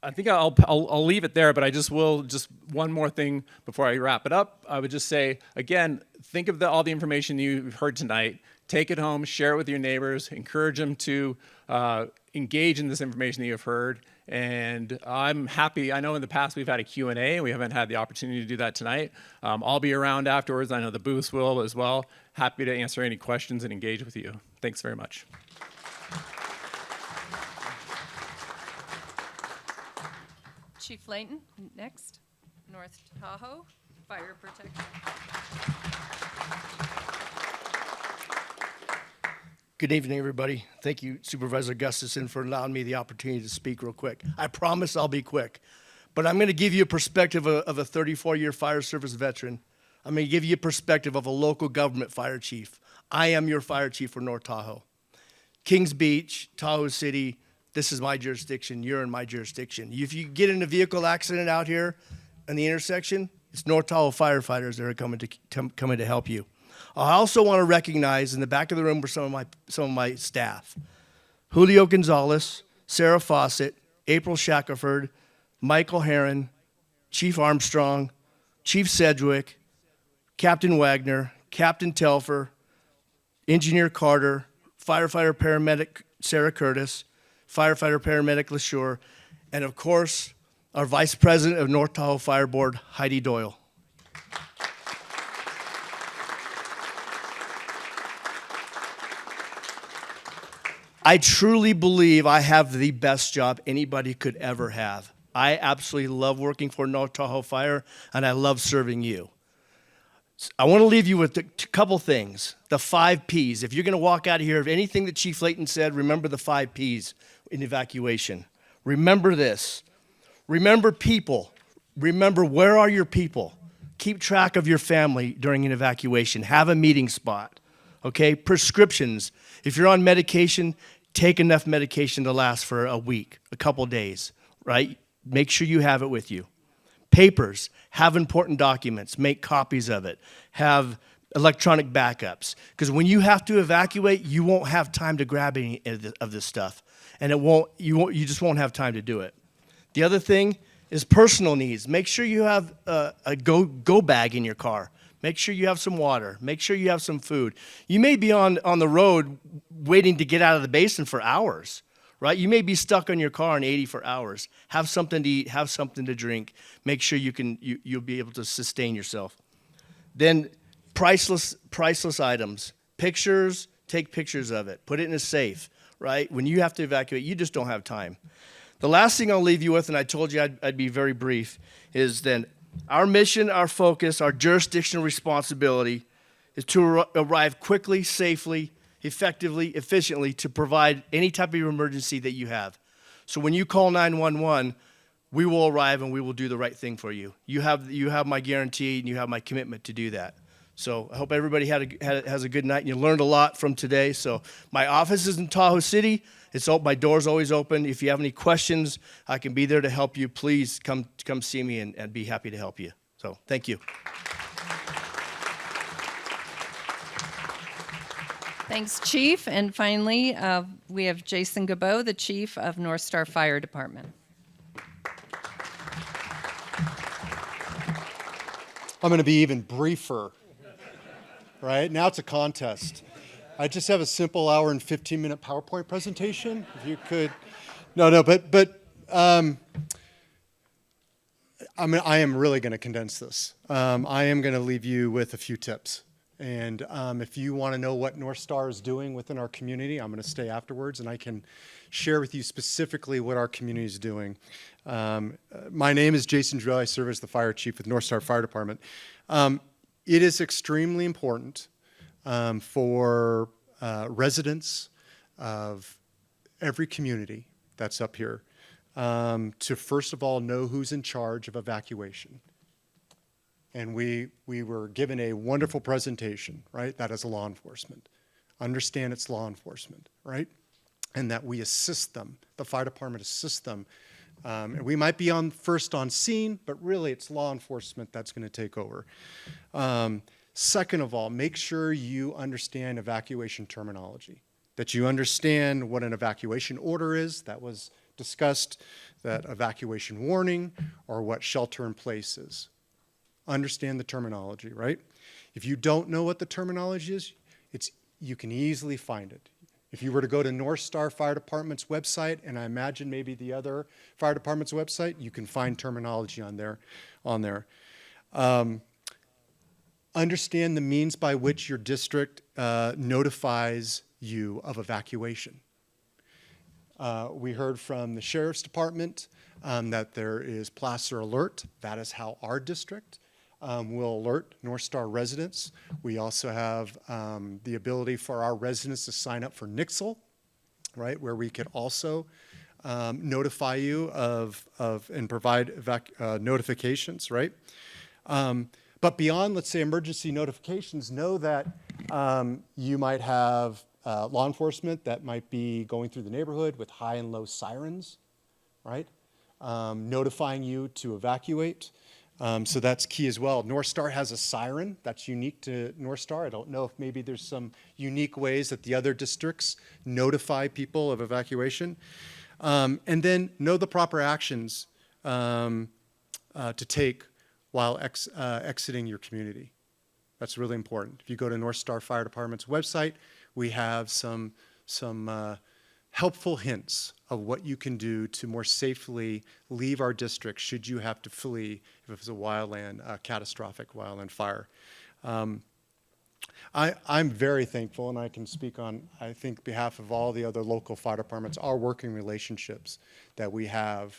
I think I'll leave it there, but I just one more thing before I wrap it up. I would just say, again, think of all the information you've heard tonight. Take it home, share it with your neighbors, encourage them to engage in this information that you've heard. And I'm happy. I know in the past we've had a Q&A, and we haven't had the opportunity to do that tonight. I'll be around afterwards. I know the booths will as well. Happy to answer any questions and engage with you. Thanks very much. Chief Layton, next. North Tahoe, Fire Protection. Good evening, everybody. Thank you, Supervisor Gustafson, for allowing me the opportunity to speak real quick. I promise I'll be quick, but I'm going to give you a perspective of a 34-year fire service veteran. I'm going to give you a perspective of a local government fire chief. I am your fire chief for North Tahoe. Kings Beach, Tahoe City, this is my jurisdiction, you're in my jurisdiction. If you get in a vehicle accident out here in the intersection, it's North Tahoe firefighters that are coming to help you. I also want to recognize in the back of the room were some of my staff. Julio Gonzalez, Sarah Fawcett, April Shackelford, Michael Heron, Chief Armstrong, Chief Sedgwick, Captain Wagner, Captain Telfer, Engineer Carter, firefighter paramedic Sarah Curtis, firefighter paramedic LaSure, and of course, our Vice President of North Tahoe Fire Board, Heidi Doyle. I truly believe I have the best job anybody could ever have. I absolutely love working for North Tahoe Fire, and I love serving you. I want to leave you with a couple things. The 5 Ps. If you're going to walk out of here, if anything that Chief Layton said, remember the 5 Ps in evacuation. Remember this. Remember people. Remember, where are your people? Keep track of your family during an evacuation. Have a meeting spot. Okay? Prescriptions. If you're on medication, take enough medication to last for a week, a couple days, right? Make sure you have it with you. Papers, have important documents, make copies of it, have electronic backups. Because when you have to evacuate, you won't have time to grab any of this stuff. And you just won't have time to do it. The other thing is personal needs. Make sure you have a go bag in your car. Make sure you have some water. Make sure you have some food. You may be on the road waiting to get out of the basin for hours, right? You may be stuck on your car in 80 for hours. Have something to eat. Have something to drink. Make sure you'll be able to sustain yourself. Then priceless items. Pictures, take pictures of it. Put it in a safe, right? When you have to evacuate, you just don't have time. The last thing I'll leave you with, and I told you I'd be very brief, is then our mission, our focus, our jurisdictional responsibility is to arrive quickly, safely, effectively, efficiently to provide any type of emergency that you have. So when you call 911, we will arrive and we will do the right thing for you. You have my guarantee and you have my commitment to do that. So I hope everybody has a good night and you learned a lot from today. So my office is in Tahoe City. My door's always open. If you have any questions, I can be there to help you. Please come see me and be happy to help you. So thank you. Thanks, Chief. And finally, we have Jason Gabeau, the Chief of North Star Fire Department. I'm going to be even briefer, right? Now it's a contest. I just have a simple hour and 15-minute PowerPoint presentation. If you could, but I am really going to condense this. I am going to leave you with a few tips. And if you want to know what North Star is doing within our community, I'm going to stay afterwards and I can share with you specifically what our community is doing. My name is Jason Drill. I serve as the fire chief with North Star Fire Department. It is extremely important for residents of every community that's up here to first of all know who's in charge of evacuation. And we were given a wonderful presentation, right? That is law enforcement. Understand it's law enforcement, right? And that we assist them. The fire department assists them. And we might be first on scene, but really it's law enforcement that's going to take over. Second of all, make sure you understand evacuation terminology, that you understand what an evacuation order is, that was discussed, that evacuation warning, or what shelter in place is. Understand the terminology, right? If you don't know what the terminology is, you can easily find it. If you were to go to North Star Fire Department's website, and I imagine maybe the other fire department's website, you can find terminology on there. Understand the means by which your district notifies you of evacuation. We heard from the Sheriff's Department that there is Placer Alert. That is how our district will alert North Star residents. We also have the ability for our residents to sign up for Nixle, right, where we could also notify you of and provide notifications, right? But beyond, let's say, emergency notifications, know that you might have law enforcement that might be going through the neighborhood with high and low sirens, right? Notifying you to evacuate. So that's key as well. North Star has a siren that's unique to North Star. I don't know if maybe there's some unique ways that the other districts notify people of evacuation. And then know the proper actions to take while exiting your community. That's really important. If you go to North Star Fire Department's website, we have some helpful hints of what you can do to more safely leave our district should you have to flee if it was a catastrophic wildland fire. I'm very thankful, and I can speak on, I think, behalf of all the other local fire departments, our working relationships that we have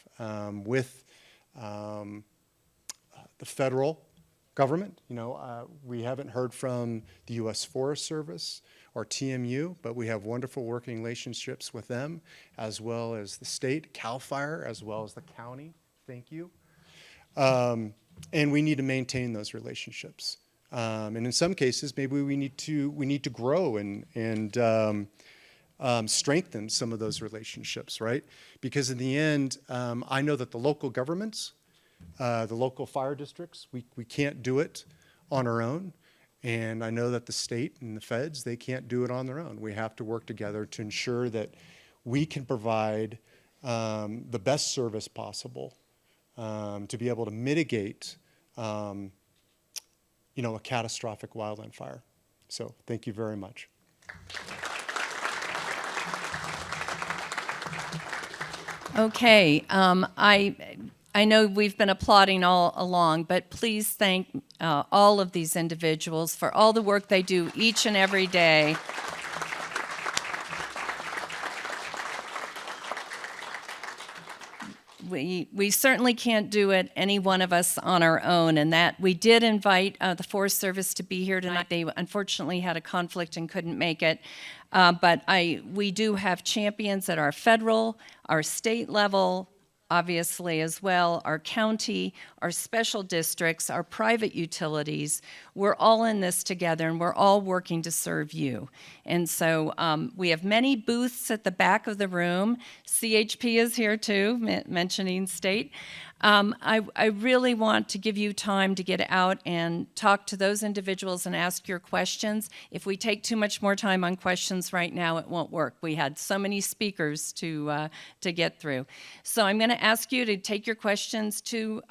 with the federal government. We haven't heard from the U.S. Forest Service or TMU, but we have wonderful working relationships with them, as well as the state, CAL FIRE, as well as the county. Thank you. And we need to maintain those relationships. And in some cases, maybe we need to grow and strengthen some of those relationships, right? Because in the end, I know that the local governments, the local fire districts, we can't do it on our own. And I know that the state and the feds, they can't do it on their own. We have to work together to ensure that we can provide the best service possible to be able to mitigate a catastrophic wildland fire. So thank you very much. Okay, I know we've been applauding all along, but please thank all of these individuals for all the work they do each and every day. we certainly can't do it, any one of us on our own, and that we did invite the Forest Service to be here tonight. They unfortunately had a conflict and couldn't make it. But we do have champions at our federal, our state level, obviously as well, our county, our special districts, our private utilities. We're all in this together, and we're all working to serve you. And so we have many booths at the back of the room. CHP is here too, mentioning state. I really want to give you time to get out and talk to those individuals and ask your questions. If we take too much more time on questions right now, it won't work. We had so many speakers to get through. So I'm going to ask you to take your questions to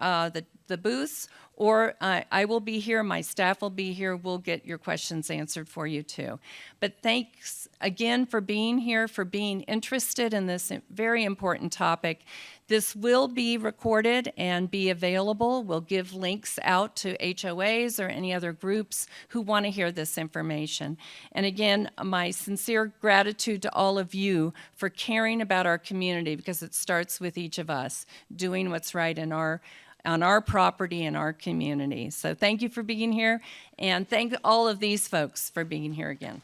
the booths, or I will be here, my staff will be here, we'll get your questions answered for you too. But thanks again for being here, for being interested in this very important topic. This will be recorded and be available. We'll give links out to HOAs or any other groups who want to hear this information. And again, my sincere gratitude to all of you for caring about our community, because it starts with each of us doing what's right on our property and our community. So thank you for being here, and thank all of these folks for being here again.